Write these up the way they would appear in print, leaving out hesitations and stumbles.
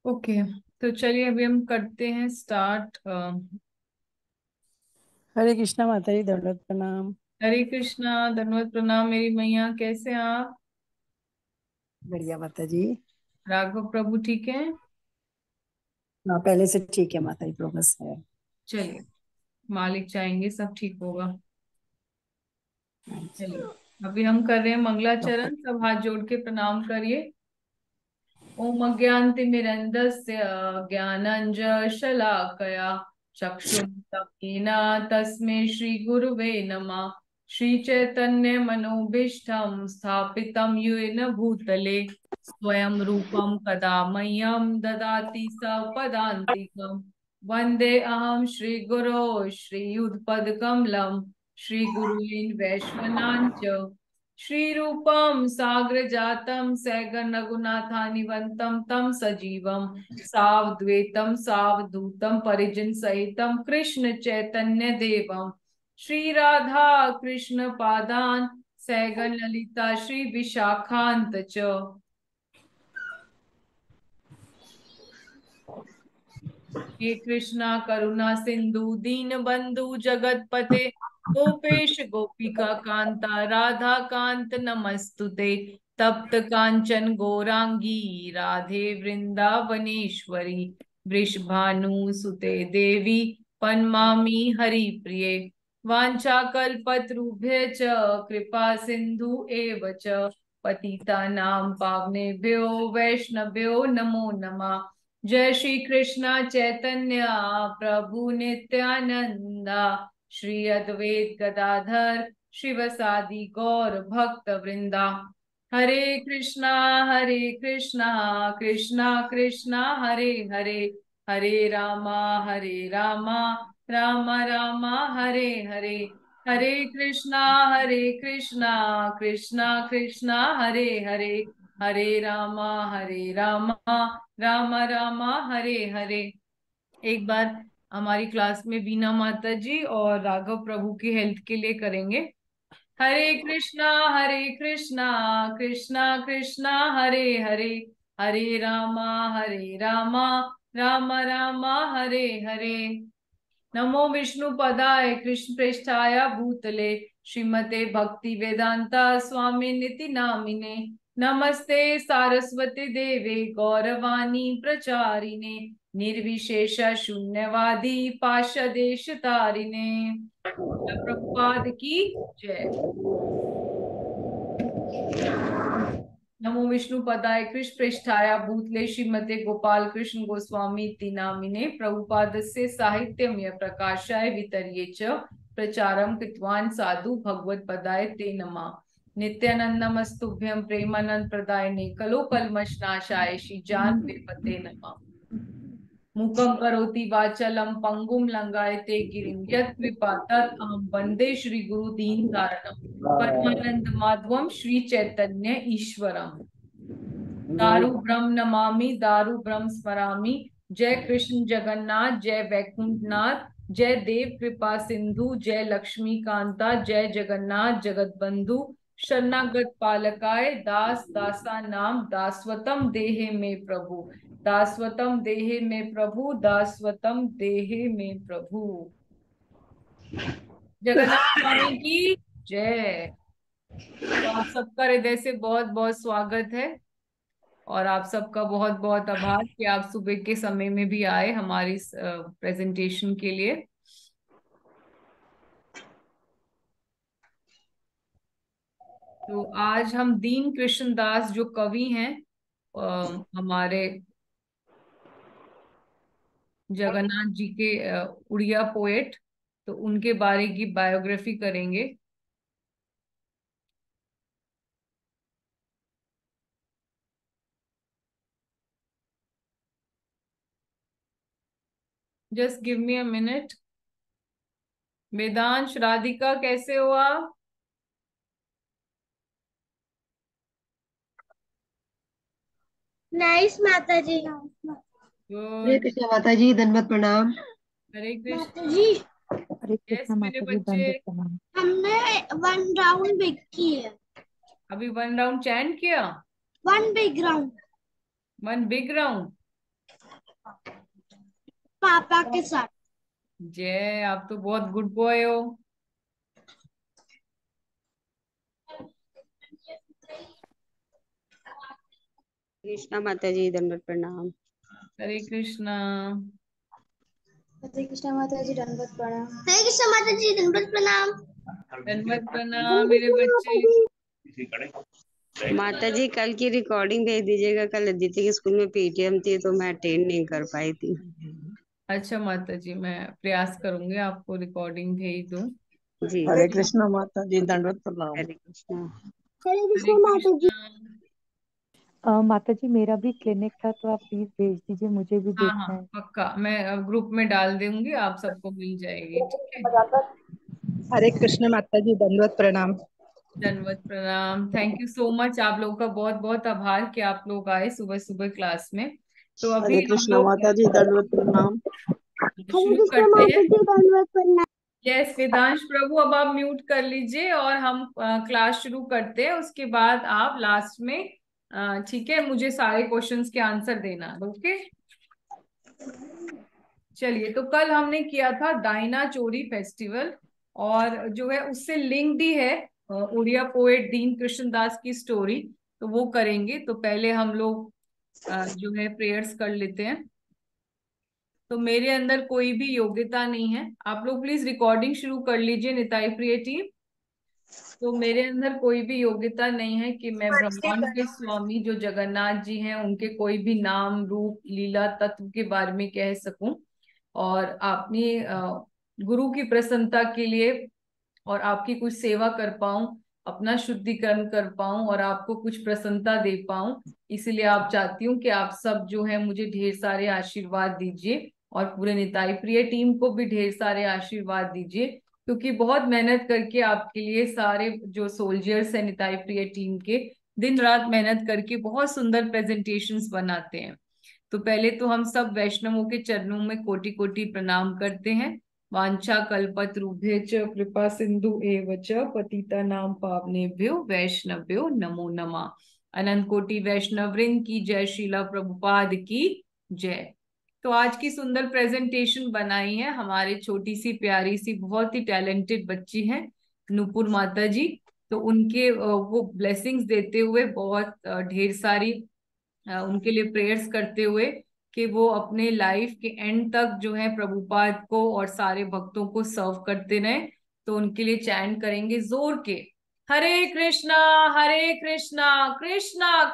Okay. तो चलिए अभी हम करते हैं स्टार्ट। हरे कृष्णा माता जी, दंडवत प्रणाम। हरे कृष्णा, धन्यवाद, प्रणाम मेरी मैया। कैसे हैं आप? बढ़िया माता जी। राघव प्रभु ठीक है? हाँ, पहले से ठीक है माता जी, प्रोग्रेस है। चलिए, मालिक चाहेंगे सब ठीक होगा। चलिए, अभी हम कर रहे हैं डॉक्टर। मंगलाचरण। सब हाथ जोड़ के प्रणाम करिए। ओम अज्ञानतिमिरन्धस्य ज्ञानाञ्जनशलाकया चक्षुरुन्मीलितं तस्मै श्रीगुरुवे नमः। श्रीचैतन्यमनोभीष्टं स्थापितं येन भूतले स्वयं रूपं कदा मह्यं ददाति सपदान्तिकम्। वन्दे अहं श्रीगुरो श्रीयुतपदकमलं श्रीगुरून् वैष्णवांश्च श्रीरूपं साग्रजातं सगण रघुनाथान्वितं तं सजीवं सावद्वैतं सावधूतं परिजन सहितं कृष्ण चैतन्य देवं श्री राधा कृष्ण पादान सगण ललिता श्री विशाखान्त च। हे कृष्णा करुणा सिंधु दीन बंधु जगतपते गोपेश गोपिका कांता राधा कांत नमस्तुते। तप्त कांचन गौरांगी राधे वृंदावनेश्वरी वृषभानु सुते देवी पन्मामि हरि प्रिये। वाञ्छाकल्पतरुभ्य च कृपा सिंधु एव च पतितानां पावनेभ्यो वैष्णवभ्यो नमो नमः। जय श्री कृष्णा चैतन्य प्रभु नित्यानंदा श्री अद्वैत गदाधर शिवसादि गौर भक्त वृंदा। हरे कृष्णा कृष्णा कृष्णा हरे हरे हरे रामा रामा रामा हरे हरे। हरे कृष्णा कृष्णा कृष्णा हरे हरे हरे रामा रामा रामा हरे हरे। एक बार हमारी क्लास में बीना माता जी और राघव प्रभु की हेल्थ के लिए करेंगे। हरे कृष्णा कृष्णा कृष्णा हरे हरे हरे रामा रामा रामा हरे हरे। नमो विष्णु पदाय कृष्ण पृष्ठाय भूतले श्रीमते भक्ति वेदांता स्वामी निति नामिने। नमस्ते सारस्वती देवे गौरवाणी प्रचारिणे निर्विशेष शून्यवादी पाशदेश तारिणे। प्रभुपाद की जय। नमो विष्णु पदाय कृष्ण पृष्ठाय भूतले श्रीमते गोपाल कृष्ण गोस्वामी इति नामिने प्रभुपादस्य साहित्यमय प्रकाशाय वितर्ये च प्रचारं कृतवान् साधु भगवत पदाय ते नमः। नित्यानंदमस्तुभ्यं प्रेमानंद प्रदायिने कलो कल्मषनाशाय श्रीजान विपते नमः। मूकं करोति वाचालं पंगुं लंघयते गिरिं यत्कृपा तत् अहं वन्दे श्रीगुरु दीनतारिणं परमानंद माधवं श्री चैतन्य ईश्वरम्। दारु ब्रह्म नमामि दारु ब्रह्म स्मरामि। जय कृष्ण जगन्नाथ जय वैकुंठनाथ जय देव कृपा सिंधु जय लक्ष्मी कांता जय जगन्नाथ जगत बंधु शरणागत पालकाय दास दासा नाम दासवतम देहे में प्रभु दासवतम देहे में प्रभु दासवतम देहे में प्रभु। जगन्नाथ स्वामी की जय। तो आप सबका हृदय से बहुत बहुत स्वागत है और आप सबका बहुत बहुत आभार कि आप सुबह के समय में भी आए हमारी प्रेजेंटेशन के लिए। तो आज हम दीन कृष्ण दास जो कवि हैं, हमारे जगन्नाथ जी के उड़िया पोएट, तो उनके बारे की बायोग्राफी करेंगे। Just give me a minute. Vedansh, Radhika, कैसे हो आप? नाइस माता जी। हरे गुड। कृष्णा माता जी, दंडवत प्रणाम। हरे कृष्ण। माता जी, हरे यस कृष्णा मेरे माता जी, बच्चे। दंडवत प्रणाम। हमने वन राउंड बिग की है। अभी वन राउंड चैंट किया। One big round. One big round. पापा के साथ। जय, आप तो बहुत गुड बॉय हो। कृष्णा माता जी, दंडवत प्रणाम। हरे कृष्णा। हरे कृष्णा माता जी, दंडवत प्रणाम। हरे कृष्णा माता जी, दंडवत प्रणाम। दंडवत प्रणाम मेरे बच्चे। माता जी, कल की रिकॉर्डिंग भेज दीजिएगा। कल अदिति के स्कूल में पीटीएम थी तो मैं अटेंड नहीं कर पाई थी। अच्छा माता जी, मैं प्रयास करूंगी आपको रिकॉर्डिंग भेज दूं। जी। हरे कृष्णा माता जी, दंडवत प्रणाम। हरे कृष्णा। हरे हरे कृष्णा माता जी। कृष्णा। माता जी, मेरा भी क्लिनिक था तो आप प्लीज भेज दीजिए, मुझे भी हाँ देखना हाँ, है। पक्का मैं ग्रुप में डाल दूंगी, आप सबको मिल जाएगी, ठीक है। हरे कृष्ण माता जी, दंडवत प्रणाम। धन्यवाद, प्रणाम। थैंक यू सो मच, आप लोगों का बहुत बहुत आभार कि आप लोग आए सुबह सुबह क्लास में। तो अभी हरे हम कृष्णा लोग माता जी, दंडवत प्रणाम। हरे शुरू कृष्णा करते माता हैं। जी, दंडवत प्रणाम। यस वेदांश प्रभु, अब आप म्यूट कर लीजिए और हम क्लास शुरू करते हैं। उसके बाद आप लास्ट में ठीक है, मुझे सारे क्वेश्चंस के आंसर देना, ओके। चलिए, तो कल हमने किया था डायना चोरी फेस्टिवल, और जो है उससे लिंक्ड ही है उड़िया पोएट दीन कृष्णदास की स्टोरी, तो वो करेंगे। तो पहले हम लोग जो है प्रेयर्स कर लेते हैं। तो मेरे अंदर कोई भी योग्यता नहीं है, आप लोग प्लीज रिकॉर्डिंग शुरू कर लीजिए निताई प्रिय टीम। तो मेरे अंदर कोई भी योग्यता नहीं है कि मैं ब्रह्मांड के स्वामी जो जगन्नाथ जी हैं उनके कोई भी नाम रूप लीला तत्व के बारे में कह सकूं, और अपनी गुरु की प्रसन्नता के लिए और आपकी कुछ सेवा कर पाऊं, अपना शुद्धिकरण कर पाऊं और आपको कुछ प्रसन्नता दे पाऊं। इसलिए आप चाहती हूँ कि आप सब जो है मुझे ढेर सारे आशीर्वाद दीजिए, और पूरे निताई प्रिय टीम को भी ढेर सारे आशीर्वाद दीजिए, क्योंकि बहुत मेहनत करके आपके लिए सारे जो सोल्जर्स हैं निताई प्रिय टीम के, दिन रात मेहनत करके बहुत सुंदर प्रेजेंटेशंस बनाते हैं। तो पहले तो हम सब वैष्णवों के चरणों में कोटि कोटि प्रणाम करते हैं। वांछा कल्पतरुभ्यश्च कृपा सिंधु एव च पतितानां पावनेभ्यो वैष्णव्यो नमो नमः। अनंत कोटि वैष्णव वृंद की जय, शीला प्रभुपाद की जय। तो आज की सुंदर प्रेजेंटेशन बनाई है हमारे छोटी सी प्यारी सी बहुत ही टैलेंटेड बच्ची है नुपुर माता जी। तो उनके वो ब्लेसिंग्स देते हुए बहुत ढेर सारी उनके लिए प्रेयर्स करते हुए कि वो अपने लाइफ के एंड तक जो है प्रभुपाद को और सारे भक्तों को सर्व करते रहे। तो उनके लिए चैंट करेंगे जोर के, हरे कृष्णा कृष्णा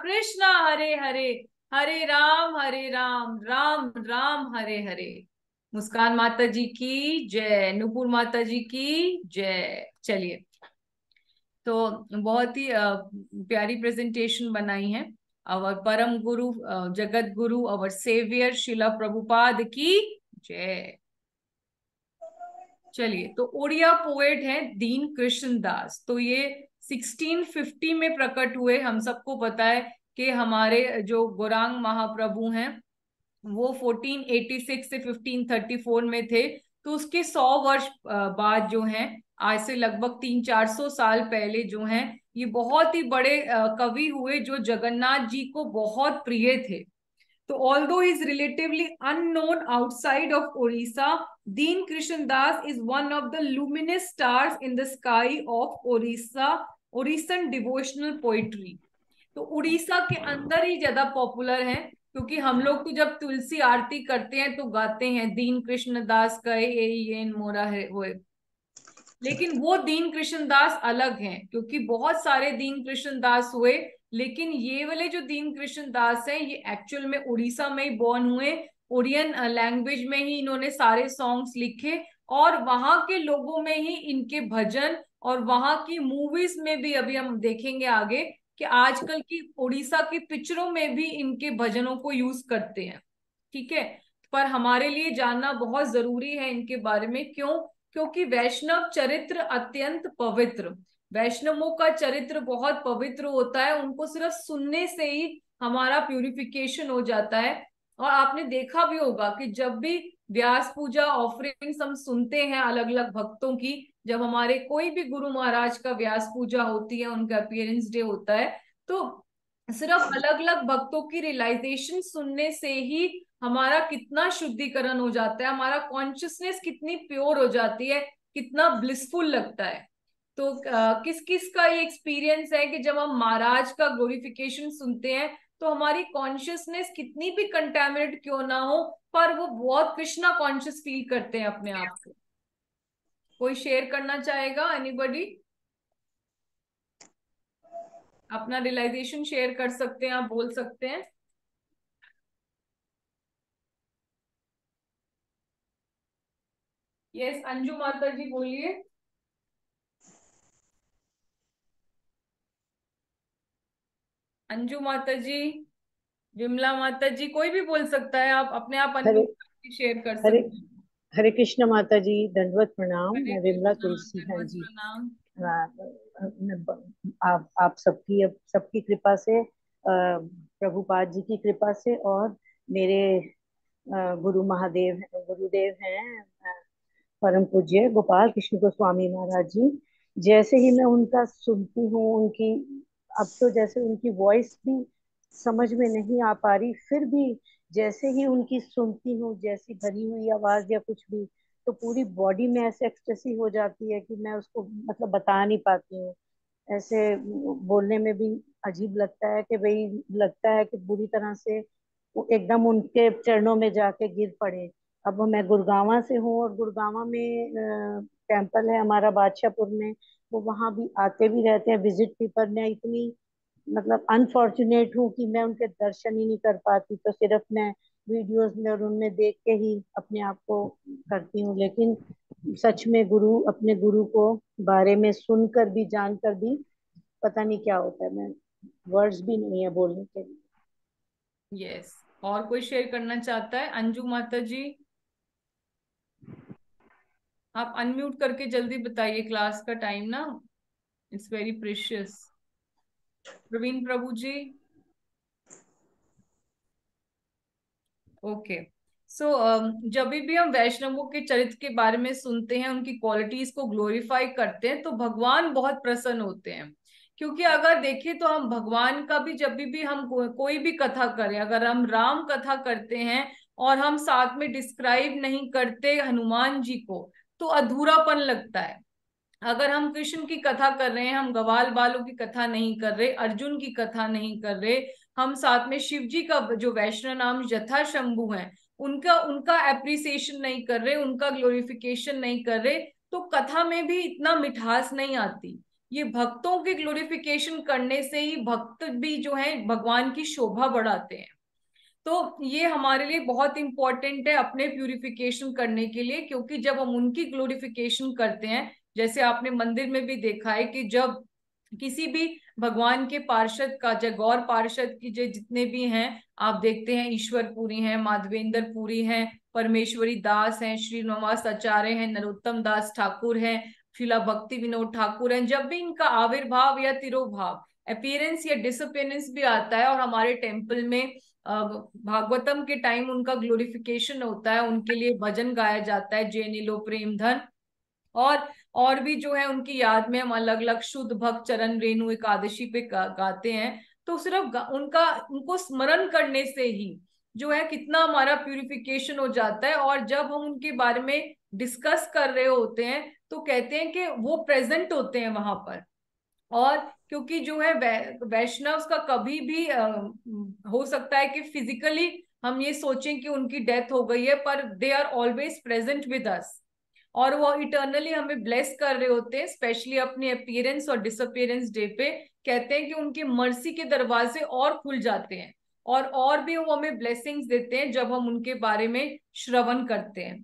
कृष्णा हरे हरे, हरे राम राम राम हरे हरे। मुस्कान माता जी की जय, नुपुर माता जी की जय। चलिए, तो बहुत ही प्यारी प्रेजेंटेशन बनाई है। अवर परम गुरु जगत गुरु अवर सेवियर शिला प्रभुपाद की जय। चलिए, तो उड़िया पोएट है दीन कृष्ण दास। तो ये 1650 में प्रकट हुए। हम सबको पता है कि हमारे जो गौरांग महाप्रभु हैं वो 1486 से 1534 में थे। तो उसके 100 वर्ष बाद जो हैं, आज से लगभग 300-400 साल पहले जो हैं, ये बहुत ही बड़े कवि हुए जो जगन्नाथ जी को बहुत प्रिय थे। तो although he is relatively unknown outside of Orissa, Deen Krishan Das is one of the luminous stars in the sky of Orissa, Orissan devotional poetry. तो उड़ीसा के अंदर ही ज्यादा पॉपुलर है, क्योंकि हम लोग तो जब तुलसी आरती करते हैं तो गाते हैं दीन कृष्ण दास कहे ये मोरा है वो। लेकिन वो दीन कृष्ण दास अलग हैं, क्योंकि बहुत सारे दीन कृष्ण दास हुए, लेकिन ये वाले जो दीन कृष्ण दास हैं ये एक्चुअल में उड़ीसा में ही बॉर्न हुए। ओरियन लैंग्वेज में ही इन्होंने सारे सॉन्ग्स लिखे, और वहां के लोगों में ही इनके भजन, और वहां की मूवीज में भी अभी हम देखेंगे आगे कि आजकल की उड़ीसा की पिक्चरों में भी इनके भजनों को यूज करते हैं, ठीक है। पर हमारे लिए जानना बहुत जरूरी है इनके बारे में, क्यों? क्योंकि वैष्णव चरित्र अत्यंत पवित्र, वैष्णवों का चरित्र बहुत पवित्र होता है, उनको सिर्फ सुनने से ही हमारा प्यूरिफिकेशन हो जाता है। और आपने देखा भी होगा कि जब भी व्यास पूजा ऑफरिंग्स हम सुनते हैं अलग अलग भक्तों की, जब हमारे कोई भी गुरु महाराज का व्यास पूजा होती है, उनका अपीयरेंस डे होता है, तो सिर्फ अलग अलग भक्तों की रियलाइजेशन सुनने से ही हमारा कितना शुद्धिकरण हो जाता है, हमारा कॉन्शियसनेस कितनी प्योर हो जाती है, कितना ब्लिसफुल लगता है। तो किस किस का ये एक्सपीरियंस है कि जब हम महाराज का ग्लोरिफिकेशन सुनते हैं तो हमारी कॉन्शियसनेस कितनी भी कंटेमिनेट क्यों ना हो, पर वो बहुत कृष्णा कॉन्शियस फील करते हैं अपने आप को। कोई शेयर करना चाहेगा? एनीबॉडी अपना रियलाइजेशन शेयर कर सकते हैं, आप बोल सकते हैं। यस, अंजू माता जी बोलिए। अंजू माता जी, विमला माता जी, कोई भी बोल सकता है, आप अपने आप हरे अनम्यूट करके शेयर कर हरे सकते हैं। हरे कृष्ण माता जी, दंडवत प्रणाम। हरे मैं विमला कृष्णा, तुलसी, हाँ दंडवत जी। प्रणाम। आप सबकी सबकी कृपा से, प्रभुपाद जी की कृपा से, और मेरे गुरु गुरुदेव हैं, परम पूज्य गोपाल कृष्ण गोस्वामी महाराज जी। जैसे ही मैं उनका सुनती हूँ, उनकी अब तो जैसे उनकी वॉइस भी समझ में नहीं आ पा रही, फिर भी जैसे ही उनकी सुनती हूँ, जैसी भरी हुई आवाज या कुछ भी, तो पूरी बॉडी में ऐसे एक्सटेसी हो जाती है कि मैं उसको मतलब बता नहीं पाती हूँ। ऐसे बोलने में भी अजीब लगता है कि भाई, लगता है कि बुरी तरह से वो एकदम उनके चरणों में जाके गिर पड़े। अब मैं गुड़गांवा से हूँ, और गुड़गांवा में टेम्पल है हमारा बादशाहपुर में। वो वहां भी आते भी रहते हैं विजिट भी, पर मैं इतनी मतलब अनफॉर्चुनेट हूँ कि मैं उनके दर्शन ही नहीं कर पाती, तो सिर्फ मैं वीडियोस में और उनमें देख के ही अपने आप को करती हूँ। लेकिन सच में अपने गुरु को बारे में सुनकर भी, जानकर भी पता नहीं क्या होता है। मैं वर्ड्स भी नहीं है बोलने के लिए। यस, और कोई शेयर करना चाहता है? अंजू माता जी, आप अनम्यूट करके जल्दी बताइए, क्लास का टाइम ना, it's very precious. Praveen Prabhu ji, okay. So जब भी हम वैष्णवों के चरित्र के बारे में सुनते हैं, उनकी क्वालिटीज को ग्लोरीफाई करते हैं, तो भगवान बहुत प्रसन्न होते हैं। क्योंकि अगर देखें तो हम भगवान का भी, जब भी हम कोई भी कथा करें, अगर हम राम कथा करते हैं और हम साथ में डिस्क्राइब नहीं करते हनुमान जी को, तो अधूरापन लगता है। अगर हम कृष्ण की कथा कर रहे हैं, हम ग्वाल बालों की कथा नहीं कर रहे, अर्जुन की कथा नहीं कर रहे, हम साथ में शिव जी का जो वैष्णव नाम जथा शंभु है, उनका उनका एप्रिसिएशन नहीं कर रहे, उनका ग्लोरिफिकेशन नहीं कर रहे, तो कथा में भी इतना मिठास नहीं आती। ये भक्तों के ग्लोरिफिकेशन करने से ही भक्त भी जो है भगवान की शोभा बढ़ाते हैं। तो ये हमारे लिए बहुत इंपॉर्टेंट है अपने प्यूरिफिकेशन करने के लिए, क्योंकि जब हम उनकी ग्लोरिफिकेशन करते हैं, जैसे आपने मंदिर में भी देखा है कि जब किसी भी भगवान के पार्षद का, जय गौर पार्षद की जो जितने भी हैं, आप देखते हैं ईश्वर पुरी हैं, माधवेंद्र पुरी हैं, परमेश्वरी दास हैं, श्रीनिवास आचार्य हैं, नरोत्तम दास ठाकुर हैं, शिला भक्ति विनोद ठाकुर हैं, जब भी इनका आविर्भाव या तिरोभाव, अपीयरेंस या डिसअपीयरेंस भी आता है और हमारे टेम्पल में भागवतम के टाइम उनका ग्लोरिफिकेशन होता है, उनके लिए भजन गाया जाता है, जय नीलो प्रेम धन, और भी जो है उनकी याद में हम अलग अलग शुद्ध भक्त चरण रेणु एकादशी पे गाते हैं। तो सिर्फ उनको स्मरण करने से ही जो है कितना हमारा प्यूरिफिकेशन हो जाता है। और जब हम उनके बारे में डिस्कस कर रहे होते हैं तो कहते हैं कि वो प्रेजेंट होते हैं वहां पर। और क्योंकि जो है वैष्णव का कभी भी हो सकता है कि फिजिकली हम ये सोचें कि उनकी डेथ हो गई है, पर they are always present with us, और वो इटर्नली हमें ब्लेस कर रहे होते हैं, स्पेशली अपने अपीयरेंस और डिसअपीयरेंस डे पे। कहते हैं कि उनकी मर्सी के दरवाजे और खुल जाते हैं, और भी वो हमें ब्लेसिंग्स देते हैं जब हम उनके बारे में श्रवण करते हैं।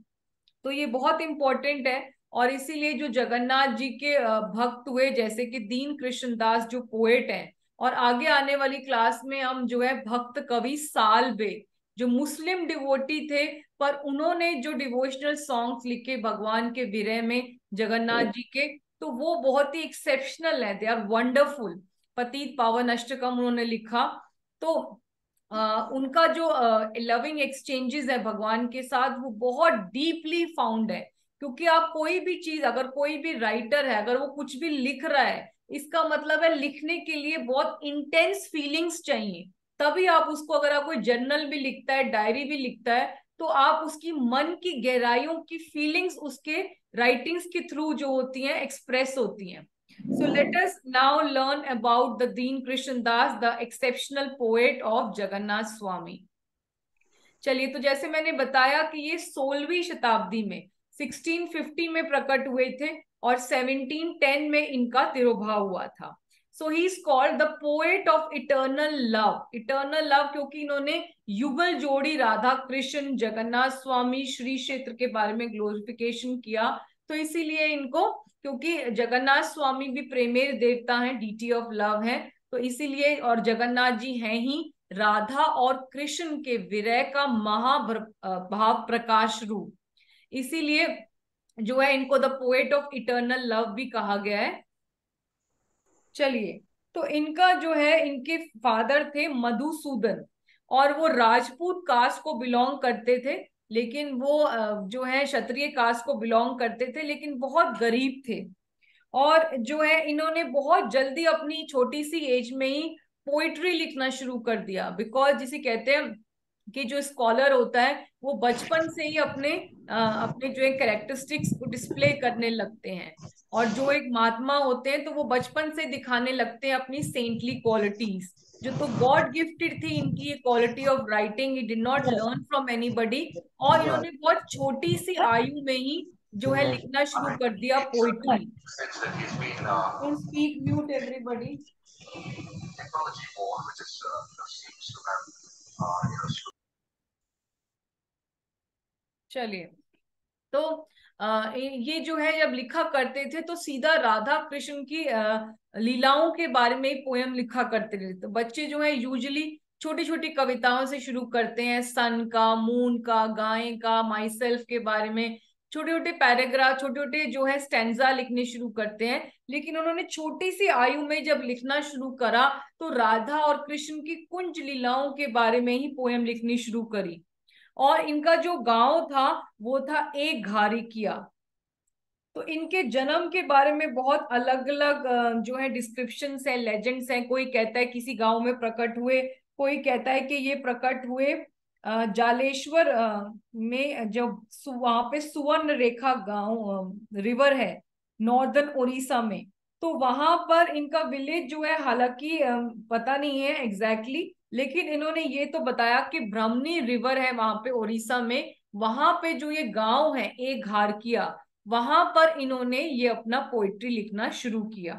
तो ये बहुत इंपॉर्टेंट है। और इसीलिए जो जगन्नाथ जी के भक्त हुए, जैसे कि दीन कृष्णदास जो पोएट हैं, और आगे आने वाली क्लास में हम जो है भक्त कवि सालबे, जो मुस्लिम डिवोटी थे, पर उन्होंने जो डिवोशनल सॉन्ग्स लिखे भगवान के विरह में जगन्नाथ जी के, तो वो बहुत ही एक्सेप्शनल है, दे आर वंडरफुल। पतित पावन अष्टकम उन्होंने लिखा। तो उनका जो लविंग एक्सचेंजेस है भगवान के साथ, वो बहुत डीपली फाउंड है। क्योंकि आप कोई भी चीज, अगर कोई भी राइटर है, अगर वो कुछ भी लिख रहा है, इसका मतलब है लिखने के लिए बहुत इंटेंस फीलिंग्स चाहिए, तभी आप उसको, अगर आप कोई जर्नल भी लिखता है, डायरी भी लिखता है, तो आप उसकी मन की गहराइयों की फीलिंग्स उसके राइटिंग्स के थ्रू जो होती हैं एक्सप्रेस होती हैं. So let us now learn about the Deen Krishan Das, the exceptional poet of Jagannath Swami. चलिए, तो जैसे मैंने बताया कि ये 16वीं शताब्दी में 1650 में प्रकट हुए थे और 1710 में इनका तिरोभाव हुआ था. So he is called the poet of eternal love. Eternal love क्योंकि इन्होंने युगल जोड़ी राधा कृष्ण जगन्नाथ स्वामी श्री क्षेत्र के बारे में ग्लोरिफिकेशन किया, तो इसीलिए इनको, क्योंकि जगन्नाथ स्वामी भी प्रेमेर देवता हैं, डीटी ऑफ लव है, तो इसीलिए, और जगन्नाथ जी हैं ही राधा और कृष्ण के विरह का महाभाव प्रकाश रूप, इसीलिए जो है इनको the poet of eternal love भी कहा गया है. चलिए, तो इनका जो है, इनके फादर थे मधुसूदन और वो राजपूत कास्ट को बिलोंग करते थे, लेकिन वो जो है क्षत्रिय कास्ट को बिलोंग करते थे, लेकिन बहुत गरीब थे. और जो है इन्होंने बहुत जल्दी अपनी छोटी सी एज में ही पोइट्री लिखना शुरू कर दिया, बिकॉज जिसे कहते हैं कि जो स्कॉलर होता है वो बचपन से ही अपने अपने जो है कैरेक्टरिस्टिक्स को डिस्प्ले करने लगते हैं, और जो एक महात्मा होते हैं तो वो बचपन से दिखाने लगते हैं अपनी सेंटली क्वालिटीज, जो तो गॉड गिफ्टेड थी इनकी ये quality of writing. He did not learn from anybody, और इन्होंने बहुत छोटी सी आयु में ही जो है लिखना शुरू कर दिया पोइट्री. Speak mute everybody. चलिए, तो ये जो है जब लिखा करते थे तो सीधा राधा कृष्ण की लीलाओं के बारे में ही पोयम लिखा करते थे. तो बच्चे जो है यूजुअली छोटी छोटी कविताओं से शुरू करते हैं, सन का, मून का, गाय का, माई सेल्फ के बारे में छोटे छोटे पैराग्राफ, छोटे छोटे जो है स्टैंजा लिखने शुरू करते हैं. लेकिन उन्होंने छोटी सी आयु में जब लिखना शुरू करा तो राधा और कृष्ण की कुंज लीलाओं के बारे में ही पोयम लिखनी शुरू करी. और इनका जो गांव था वो था एक घारिकिया. तो इनके जन्म के बारे में बहुत अलग अलग जो है डिस्क्रिप्शंस है, लेजेंड्स हैं. कोई कहता है किसी गांव में प्रकट हुए, कोई कहता है कि ये प्रकट हुए जालेश्वर में, जो वहां पे सुवर्ण रेखा गांव रिवर है नॉर्दर्न उड़ीसा में, तो वहां पर इनका विलेज जो है, हालांकि पता नहीं है एग्जैक्टली, लेकिन इन्होंने ये तो बताया कि ब्राह्मणी रिवर है वहां पे उड़ीसा में, वहां पे जो ये गांव है एक घारकिया, वहां पर इन्होंने ये अपना पोइट्री लिखना शुरू किया.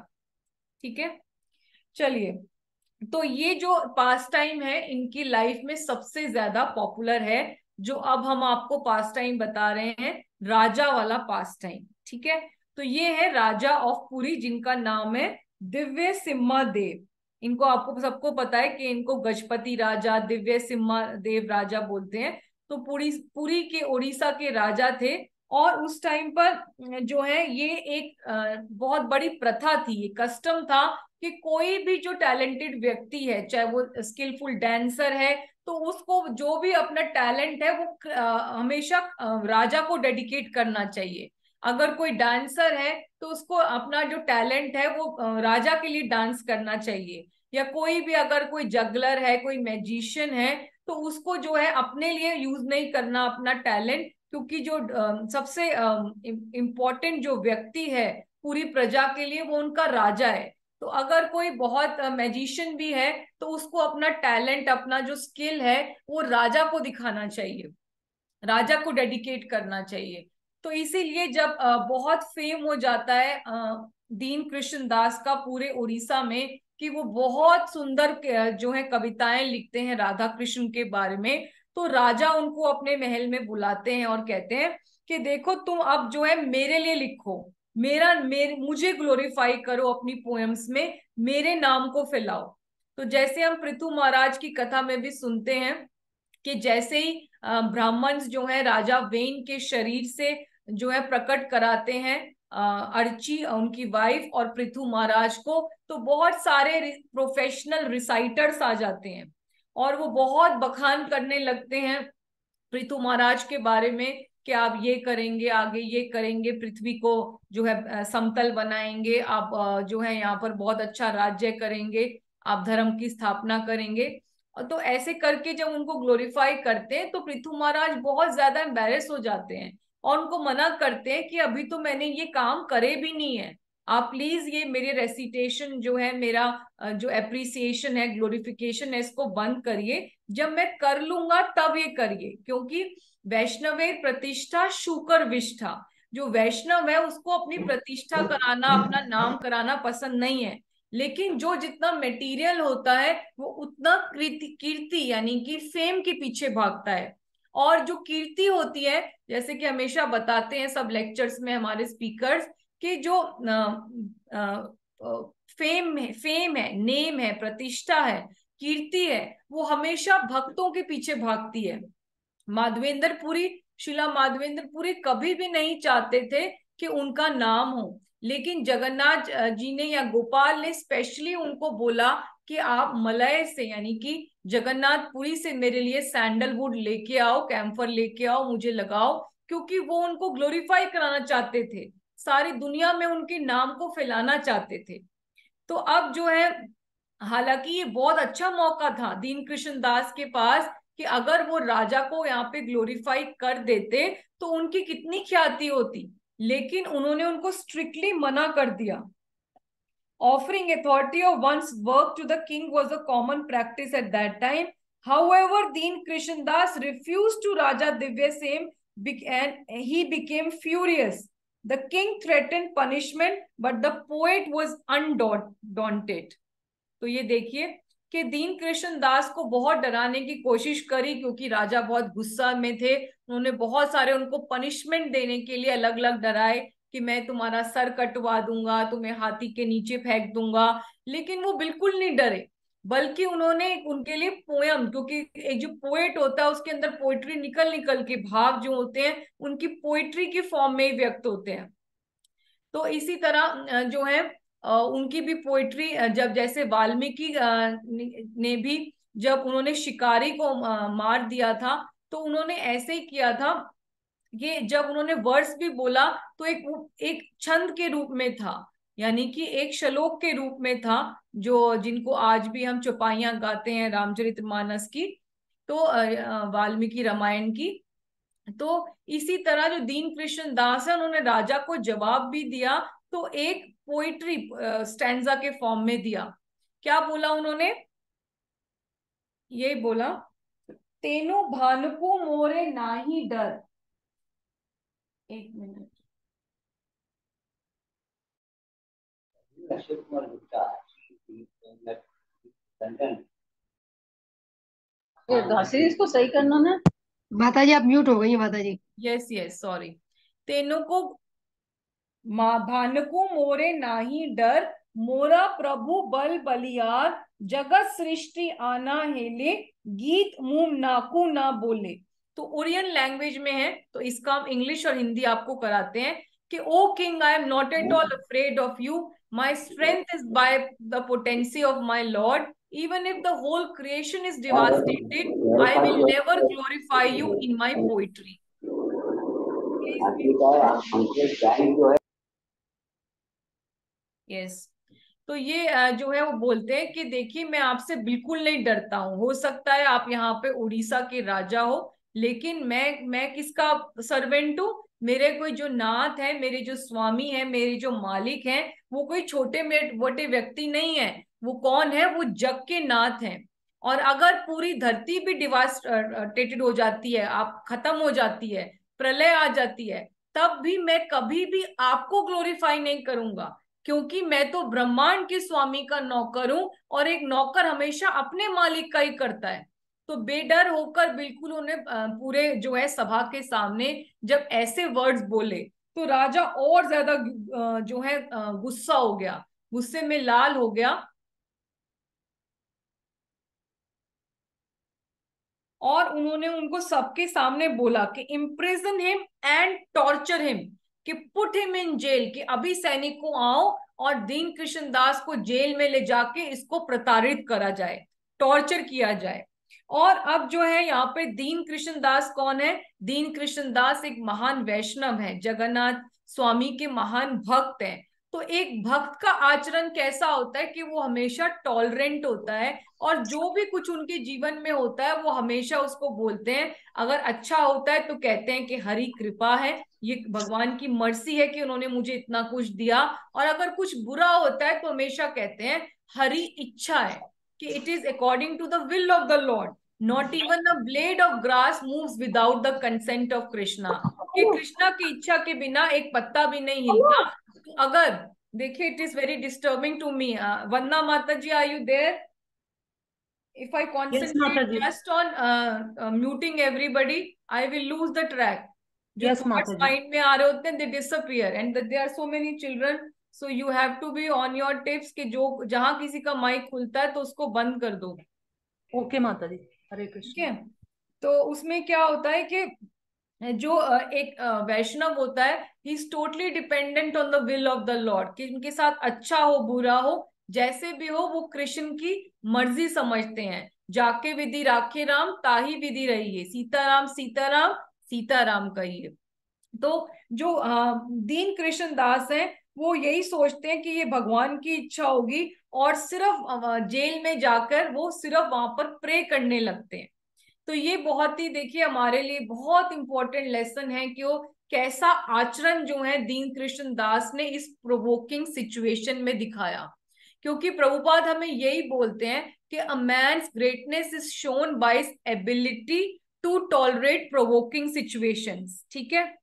ठीक है, चलिए, तो ये जो पास टाइम है इनकी लाइफ में सबसे ज्यादा पॉपुलर है, जो अब हम आपको पास टाइम बता रहे हैं, राजा वाला पास टाइम. ठीक है, तो ये है राजा ऑफ पुरी, जिनका नाम है दिव्य सिम्हा देव. इनको आपको सबको पता है कि इनको गजपति राजा, दिव्य सिम्हा देव राजा बोलते हैं. तो पुरी के उड़ीसा के राजा थे, और उस टाइम पर जो है ये एक बहुत बड़ी प्रथा थी, ये कस्टम था कि कोई भी जो टैलेंटेड व्यक्ति है, चाहे वो स्किलफुल डांसर है, तो उसको जो भी अपना टैलेंट है वो हमेशा राजा को डेडिकेट करना चाहिए. अगर कोई डांसर है तो उसको अपना जो टैलेंट है वो राजा के लिए डांस करना चाहिए. या कोई भी, अगर कोई जगलर है, कोई मैजिशियन है, तो उसको जो है अपने लिए यूज नहीं करना अपना टैलेंट, क्योंकि जो सबसे इम्पोर्टेंट जो व्यक्ति है पूरी प्रजा के लिए वो उनका राजा है. तो अगर कोई बहुत मैजिशियन भी है तो उसको अपना टैलेंट, अपना जो स्किल है वो राजा को दिखाना चाहिए, राजा को डेडिकेट करना चाहिए. तो इसीलिए जब बहुत फेम हो जाता है दीन कृष्ण दास का पूरे उड़ीसा में, कि वो बहुत सुंदर जो है कविताएं लिखते हैं राधा कृष्ण के बारे में, तो राजा उनको अपने महल में बुलाते हैं और कहते हैं कि देखो तुम अब जो है मेरे लिए लिखो, मुझे ग्लोरीफाई करो अपनी पोएम्स में, मेरे नाम को फैलाओ. तो जैसे हम पृथु महाराज की कथा में भी सुनते हैं कि जैसे ही ब्राह्मण्स जो है राजा वेन के शरीर से जो है प्रकट कराते हैं अर्ची उनकी वाइफ और पृथु महाराज को, तो बहुत सारे प्रोफेशनल रिसाइटर्स आ जाते हैं और वो बहुत बखान करने लगते हैं पृथु महाराज के बारे में कि आप ये करेंगे, आगे ये करेंगे, पृथ्वी को जो है समतल बनाएंगे, आप जो है यहाँ पर बहुत अच्छा राज्य करेंगे, आप धर्म की स्थापना करेंगे। तो ऐसे करके जब उनको ग्लोरीफाई करते हैं तो पृथु महाराज बहुत ज्यादा एम्बेरस हो जाते हैं और उनको मना करते हैं कि अभी तो मैंने ये काम करे भी नहीं है, आप प्लीज ये मेरे रेसिटेशन जो है, मेरा जो एप्रिसिएशन है, ग्लोरिफिकेशन है, इसको बंद करिए, जब मैं कर लूंगा तब ये करिए। क्योंकि वैष्णवे प्रतिष्ठा शुकर विष्ठा, जो वैष्णव है उसको अपनी प्रतिष्ठा कराना, अपना नाम कराना पसंद नहीं है, लेकिन जो जितना मटेरियल होता है वो उतना कीर्ति यानी कि फेम के पीछे भागता है। और जो कीर्ति होती है, जैसे कि हमेशा बताते हैं सब लेक्चर्स में हमारे स्पीकर्स, कि जो फेम है, नेम है, प्रतिष्ठा है, कीर्ति है, वो हमेशा भक्तों के पीछे भागती है। माधवेंद्रपुरी, शिला माधवेंद्रपुरी कभी भी नहीं चाहते थे कि उनका नाम हो, लेकिन जगन्नाथ जी ने या गोपाल ने स्पेशली उनको बोला कि आप मलय से यानी कि जगन्नाथपुरी से मेरे लिए सैंडलवुड लेके आओ, कैम्फर लेके आओ, मुझे लगाओ, क्योंकि वो उनको ग्लोरीफाई कराना चाहते थे, सारी दुनिया में उनके नाम को फैलाना चाहते थे। तो अब जो है, हालांकि ये बहुत अच्छा मौका था दीन कृष्ण दास के पास कि अगर वो राजा को यहाँ पे ग्लोरीफाई कर देते तो उनकी कितनी ख्याति होती, लेकिन उन्होंने उनको स्ट्रिक्टली मना कर दिया। Offering authority of one's work to the king was a common practice at that time. However, Deen Krishan Das refused to Raja Divya Sen and he became furious. The king threatened punishment, but the poet was undaunted. तो ये देखिए कि दीन कृष्ण दास को बहुत डराने की कोशिश करी, क्योंकि राजा बहुत गुस्सा में थे, उन्होंने बहुत सारे उनको पनिशमेंट देने के लिए अलग अलग डराए कि मैं तुम्हारा सर कटवा दूंगा, तुम्हें हाथी के नीचे फेंक दूंगा, लेकिन वो बिल्कुल नहीं डरे, बल्कि उन्होंने उनके लिए पोयम, क्योंकि एक जो पोएट होता है उसके अंदर पोइट्री निकल निकल के भाव जो होते हैं उनकी पोइट्री की फॉर्म में व्यक्त होते हैं। तो इसी तरह जो है उनकी भी पोइट्री, जब जैसे वाल्मीकि ने भी जब उन्होंने शिकारी को मार दिया था तो उन्होंने ऐसे ही किया था कि जब उन्होंने वर्स भी बोला तो एक छंद के रूप में था, यानी कि एक श्लोक के रूप में था, जो जिनको आज भी हम चौपाइयां गाते हैं रामचरितमानस की, तो वाल्मीकि रामायण की। तो इसी तरह जो दीन कृष्ण दास है उन्होंने राजा को जवाब भी दिया, तो एक पोइट्री स्टैंजा के फॉर्म में दिया। क्या बोला उन्होंने? ये बोला, तेनु भानुकु मोरे नाही डर। एक मिनट, इसको सही करना ना। माता जी आप म्यूट हो गई हैं माता जी। Yes yes sorry. तेनु को भानुकु मोरे नाही डर, मोरा प्रभु बल बलियार, जगत सृष्टि आना हेले, गीत मुंह नाकू ना बोले। तो ओरियन लैंग्वेज में है, तो इसका हम इंग्लिश और हिंदी आपको कराते हैं कि O king, I am not at all afraid of you, my strength is by the potency of my lord, even if the whole creation is devastated, I will never glorify you in my poetry. Yes. तो ये जो है वो बोलते हैं कि देखिए मैं आपसे बिल्कुल नहीं डरता हूँ, हो सकता है आप यहाँ पे उड़ीसा के राजा हो, लेकिन मैं किसका सर्वेंट हूँ? मेरे कोई जो नाथ है, मेरे जो स्वामी है, मेरे जो मालिक हैं, वो कोई छोटे मोटे व्यक्ति नहीं है। वो कौन है? वो जग के नाथ हैं। और अगर पूरी धरती भी डिवास्टेटेड हो जाती है, आप खत्म हो जाती है, प्रलय आ जाती है, तब भी मैं कभी भी आपको ग्लोरीफाई नहीं करूंगा, क्योंकि मैं तो ब्रह्मांड के स्वामी का नौकर हूं, और एक नौकर हमेशा अपने मालिक का ही करता है। तो बेडर होकर बिल्कुल उन्हें पूरे जो है सभा के सामने जब ऐसे वर्ड्स बोले तो राजा और ज्यादा जो है गुस्सा हो गया, गुस्से में लाल हो गया, और उन्होंने उनको सबके सामने बोला कि imprison him and torture him, कि पुट हिम इन जेल, कि अभी सैनिक को आओ और दीन कृष्ण दास को जेल में ले जाके इसको प्रताड़ित करा जाए, टॉर्चर किया जाए। और अब जो है यहाँ पे दीन कृष्ण दास कौन है? दीन कृष्ण दास एक महान वैष्णव है, जगन्नाथ स्वामी के महान भक्त हैं। तो एक भक्त का आचरण कैसा होता है कि वो हमेशा टॉलरेंट होता है, और जो भी कुछ उनके जीवन में होता है वो हमेशा उसको बोलते हैं। अगर अच्छा होता है तो कहते हैं कि हरि कृपा है, ये भगवान की मर्सी है कि उन्होंने मुझे इतना कुछ दिया। और अगर कुछ बुरा होता है तो हमेशा कहते हैं हरि इच्छा है, कि it is according to the will of the lord, not even a blade of grass moves without the consent of Krishna, कि कृष्णा की इच्छा के बिना एक पत्ता भी नहीं हिलता। तो अगर देखिए, it is very disturbing to me, Vandana माता ji, are you there? If I concentrate just on muting everybody, I will lose the track. जो thoughts mind में आ रहे होते हैं, they disappear, and there are so many children, so you have to be on your tips कि जो जहां किसी का माइक खुलता है तो उसको बंद कर दो। ओके माता जी, हरे कृष्ण। ठीक है, तो उसमें क्या होता है कि जो एक वैष्णव होता है, he is totally dependent on the will of the Lord, कि उनके साथ अच्छा हो बुरा हो जैसे भी हो, वो कृष्ण की मर्जी समझते हैं। जाके विधि राखे राम, ताही विधि रहिए, सीताराम सीताराम सीताराम कहिए। तो जो दीन कृष्ण दास हैं, वो यही सोचते हैं कि ये भगवान की इच्छा होगी, और सिर्फ जेल में जाकर वो सिर्फ वहां पर प्रे करने लगते हैं। तो ये बहुत ही देखिए हमारे लिए बहुत इंपॉर्टेंट लेसन है कि वो कैसा आचरण जो है दीन कृष्ण दास ने इस प्रोवोकिंग सिचुएशन में दिखाया। क्योंकि प्रभुपाद हमें यही बोलते हैं कि a man's greatness is shown by his ability to tolerate provoking situations. ठीक है,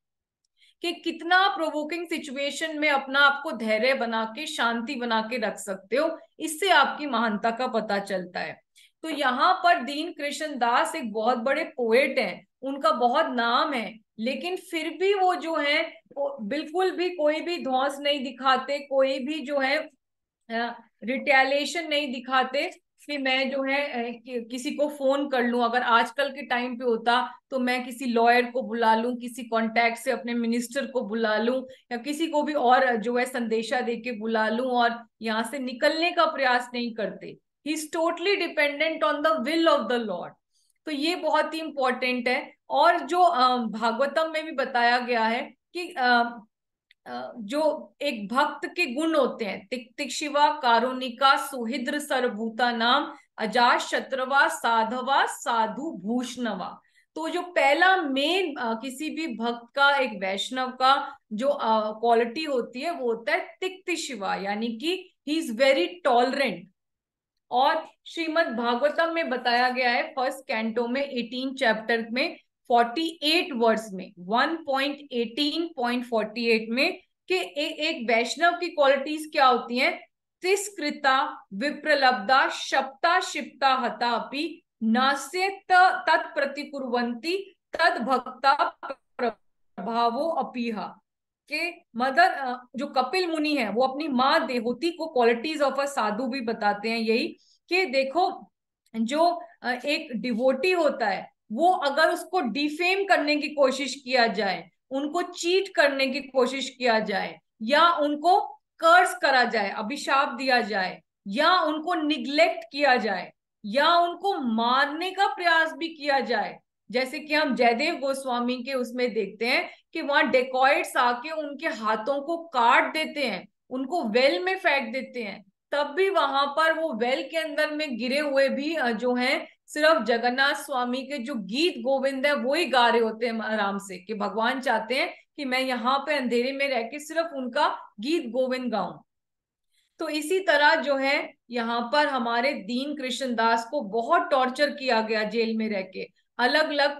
कि कितना प्रोवोकिंग सिचुएशन में अपना आपको धैर्य बना के, शांति बना के रख सकते हो, इससे आपकी महानता का पता चलता है। तो यहाँ पर दीन कृष्ण दास एक बहुत बड़े पोएट हैं, उनका बहुत नाम है, लेकिन फिर भी वो जो है वो बिल्कुल भी कोई भी धौंस नहीं दिखाते, कोई भी जो है रिटेलिएशन नहीं दिखाते कि मैं जो है किसी को फोन कर लूं। अगर आजकल के टाइम पे होता तो मैं किसी लॉयर को बुला लूं, किसी कॉन्टैक्ट से अपने मिनिस्टर को बुला लूं, या किसी को भी और जो है संदेशा देके बुला लूं, और यहाँ से निकलने का प्रयास नहीं करते। He is totally dependent on the will of the lord. तो ये बहुत ही इंपॉर्टेंट है। और जो भागवतम में भी बताया गया है कि जो एक भक्त के गुण होते हैं, तितिक्षिवा कारुणिका सुहृद सर्वभूता नाम अजात शत्रवा साधवा साधु भूषणवा। तो जो पहला मेन किसी भी भक्त का, एक वैष्णव का जो क्वालिटी होती है वो होता है तिक्तिशिवा, यानी कि ही इज वेरी टॉलरेंट। और श्रीमद् भागवतम में बताया गया है फर्स्ट कैंटो में 18 चैप्टर में 48 वर्ड्स में 1.18.48 में कि एक वैष्णव की क्वालिटीज क्या होती हैं। तिस्कृता विप्रलब्धा शप्ता शिप्ता हता अपि नास्य तत्प्रतिकुर्वन्ति तद भक्ता प्रभावो अपीहा। के मदर जो कपिल मुनि है वो अपनी माँ देहूति को क्वालिटीज ऑफ अ साधु भी बताते हैं यही, कि देखो जो एक डिवोटी होता है वो अगर उसको डिफेम करने की कोशिश किया जाए, उनको चीट करने की कोशिश किया जाए, या उनको कर्स करा जाए, अभिशाप दिया जाए, या उनको निग्लेक्ट किया जाए, या उनको मारने का प्रयास भी किया जाए, जैसे कि हम जयदेव गोस्वामी के उसमें देखते हैं कि वहां डेकॉइट्स आके उनके हाथों को काट देते हैं, उनको वेल में फेंक देते हैं, तब भी वहां पर वो वेल के अंदर में गिरे हुए भी जो हैं सिर्फ जगन्नाथ स्वामी के जो गीत गोविंद है वो ही गा रहे होते हैं आराम से, कि भगवान चाहते हैं कि मैं यहाँ पे अंधेरे में रह के सिर्फ उनका गीत गोविंद गाऊं। तो इसी तरह जो है यहाँ पर हमारे दीन कृष्ण दास को बहुत टॉर्चर किया गया जेल में रह के, अलग अलग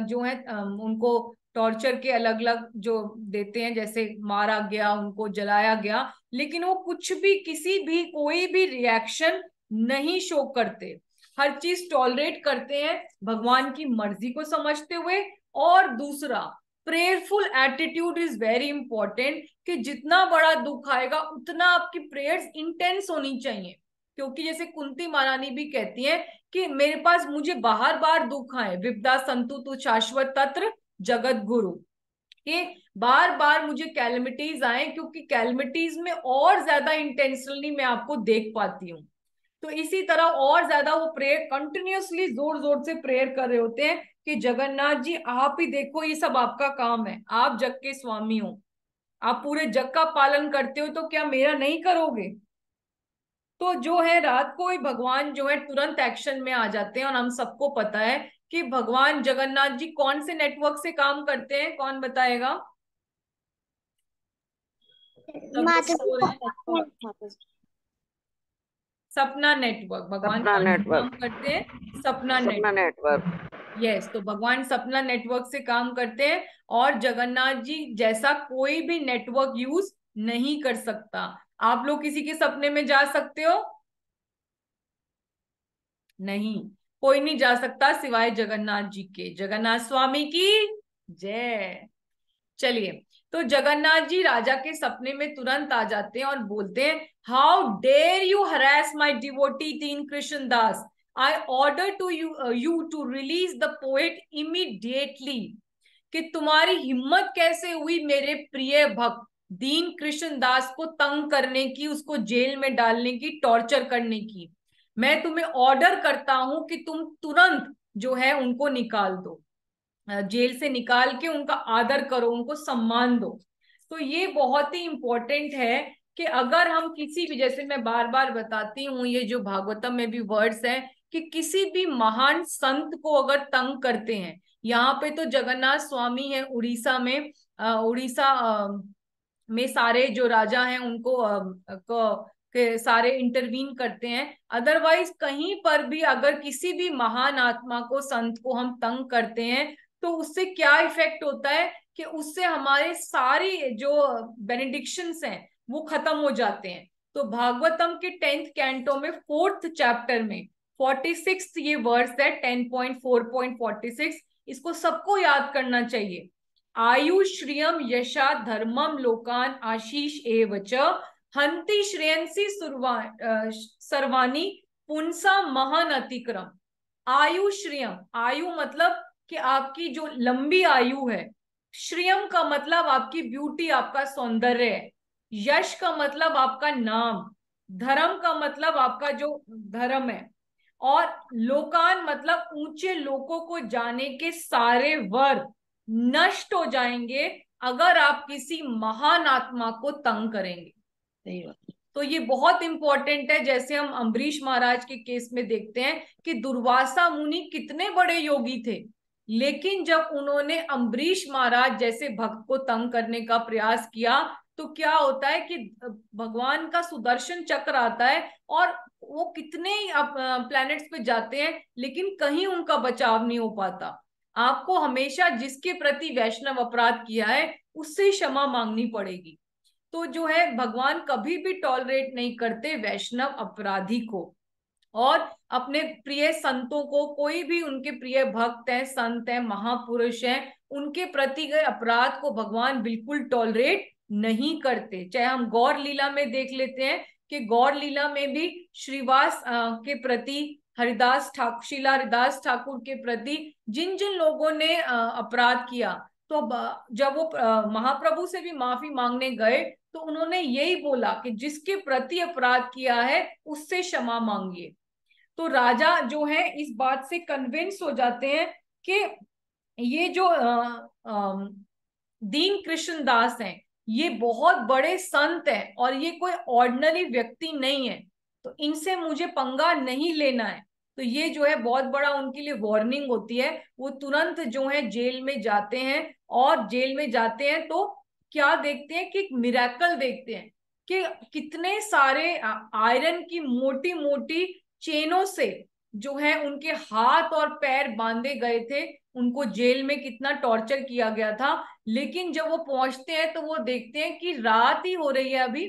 जो है उनको टॉर्चर के अलग अलग जो देते हैं, जैसे मारा गया, उनको जलाया गया, लेकिन वो कुछ भी किसी भी कोई भी रिएक्शन नहीं शो करते, हर चीज टॉलरेट करते हैं भगवान की मर्जी को समझते हुए। और दूसरा, prayerful attitude is very important, कि जितना बड़ा दुख आएगा उतना आपकी प्रेयर्स इंटेंस होनी चाहिए। क्योंकि जैसे कुंती महारानी भी कहती हैं कि मेरे पास मुझे बार बार दुख आए, विपदा संतु तु शाश्वत तत्र जगत गुरु, कि बार बार मुझे कैलमिटीज आए, क्योंकि कैलमिटीज में और ज्यादा इंटेंशनली मैं आपको देख पाती हूँ। तो इसी तरह और ज्यादा वो प्रेयर कंटिन्यूअसली जोर जोर से प्रेयर कर रहे होते हैं कि जगन्नाथ जी आप ही देखो, ये सब आपका काम है, आप जग के स्वामी हो, आप पूरे जग का पालन करते हो, तो क्या मेरा नहीं करोगे। तो जो है रात को ही भगवान जो है तुरंत एक्शन में आ जाते हैं। और हम सबको पता है कि भगवान जगन्नाथ जी कौन से नेटवर्क से काम करते हैं, कौन बताएगा। सब लोग सो रहे हैं। सपना नेटवर्क, भगवान सपना कौन से काम नेटवर्क, करते हैं, सपना सपना नेटवर्क। नेटवर्क। यस, तो भगवान सपना नेटवर्क से काम करते हैं और जगन्नाथ जी जैसा कोई भी नेटवर्क यूज नहीं कर सकता। आप लोग किसी के सपने में जा सकते हो? नहीं, कोई नहीं जा सकता सिवाय जगन्नाथ जी के। जगन्नाथ स्वामी की जय। चलिए, तो जगन्नाथ जी राजा के सपने में तुरंत आ जाते हैं और बोलते हैं, how dare you harass my devotee Deen Krishna Das, I order to you to release the poet immediately. कि तुम्हारी हिम्मत कैसे हुई मेरे प्रिय भक्त दीन कृष्ण दास को तंग करने की, उसको जेल में डालने की, टॉर्चर करने की। मैं तुम्हें ऑर्डर करता हूं कि तुम तुरंत जो है उनको निकाल दो, जेल से निकाल के उनका आदर करो, उनको सम्मान दो। तो ये बहुत ही इंपॉर्टेंट है कि अगर हम किसी भी, जैसे मैं बार बार बताती हूँ, ये जो भागवतम में भी वर्ड्स है कि किसी भी महान संत को अगर तंग करते हैं, यहाँ पे तो जगन्नाथ स्वामी है उड़ीसा में, उड़ीसा में सारे जो राजा हैं उनको के सारे इंटरवीन करते हैं। अदरवाइज कहीं पर भी अगर किसी भी महान आत्मा को, संत को हम तंग करते हैं तो उससे क्या इफेक्ट होता है कि उससे हमारे सारी जो बेनिडिक्शंस हैं वो खत्म हो जाते हैं। तो भागवतम के 10th कैंटो में 4th चैप्टर में 46 ये वर्स है, 10.4.46, इसको सबको याद करना चाहिए। आयु श्रियम यशा धर्मम लोकान आशीष एवच हंति श्रेयंसी सर्वानी पुंसा महान अतिक्रम। आयु श्रियम, आयु मतलब कि आपकी जो लंबी आयु है, श्रियम का मतलब आपकी ब्यूटी, आपका सौंदर्य है, यश का मतलब आपका नाम, धर्म का मतलब आपका जो धर्म है, और लोकान मतलब ऊंचे लोगों को जाने के सारे वर नष्ट हो जाएंगे अगर आप किसी महान आत्मा को तंग करेंगे। तो ये बहुत इंपॉर्टेंट है। जैसे हम अम्बरीश महाराज के केस में देखते हैं कि दुर्वासा मुनि कितने बड़े योगी थे, लेकिन जब उन्होंने अम्बरीश महाराज जैसे भक्त को तंग करने का प्रयास किया तो क्या होता है कि भगवान का सुदर्शन चक्र आता है और वो कितने प्लैनेट्स पे जाते हैं लेकिन कहीं उनका बचाव नहीं हो पाता। आपको हमेशा जिसके प्रति वैष्णव अपराध किया है उससे क्षमा मांगनी पड़ेगी। तो जो है भगवान कभी भी टॉलरेट नहीं करते वैष्णव अपराधी को, और अपने प्रिय संतों को, कोई भी उनके प्रिय भक्त हैं, संत हैं, महापुरुष हैं, उनके प्रति गए अपराध को भगवान बिल्कुल टॉलरेट नहीं करते। चाहे हम गौर लीला में देख लेते हैं कि गौर लीला में भी श्रीवास के प्रति, हरिदास ठाकुर, शीला हरिदास ठाकुर के प्रति जिन जिन लोगों ने अपराध किया, तो जब वो महाप्रभु से भी माफी मांगने गए तो उन्होंने यही बोला कि जिसके प्रति अपराध किया है उससे क्षमा मांगिए। तो राजा जो है इस बात से कन्विंस हो जाते हैं कि ये जो दीन कृष्ण दास हैं ये बहुत बड़े संत हैं और ये कोई ऑर्डिनरी व्यक्ति नहीं है, तो इनसे मुझे पंगा नहीं लेना है। तो ये जो है बहुत बड़ा उनके लिए वार्निंग होती है। वो तुरंत जो है जेल में जाते हैं, और जेल में जाते हैं तो क्या देखते हैं कि एक मिरेकल देखते हैं कि कितने सारे आयरन की मोटी मोटी चेनों से जो है उनके हाथ और पैर बांधे गए थे, उनको जेल में कितना टॉर्चर किया गया था। लेकिन जब वो पहुंचते हैं तो वो देखते हैं कि रात ही हो रही है, अभी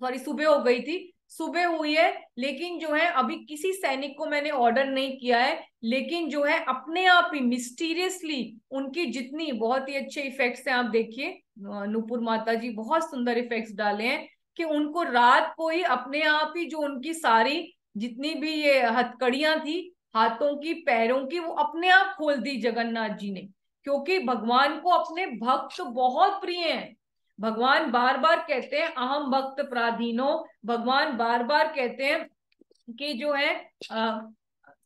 सॉरी सुबह हो गई थी, सुबह हुई है, लेकिन जो है अभी किसी सैनिक को मैंने ऑर्डर नहीं किया है, लेकिन जो है अपने आप ही मिस्टीरियसली उनकी जितनी, बहुत ही अच्छे इफेक्ट्स हैं, आप देखिए नूपुर माता जी बहुत सुंदर इफेक्ट्स डाले हैं कि उनको रात को ही अपने आप ही जो उनकी सारी जितनी भी ये हथकड़ियां थी हाथों की पैरों की, वो अपने आप खोल दी जगन्नाथ जी ने, क्योंकि भगवान को अपने भक्त बहुत प्रिय हैं। भगवान बार बार कहते हैं अहम भक्त पराधीनो, भगवान बार बार कहते हैं कि जो है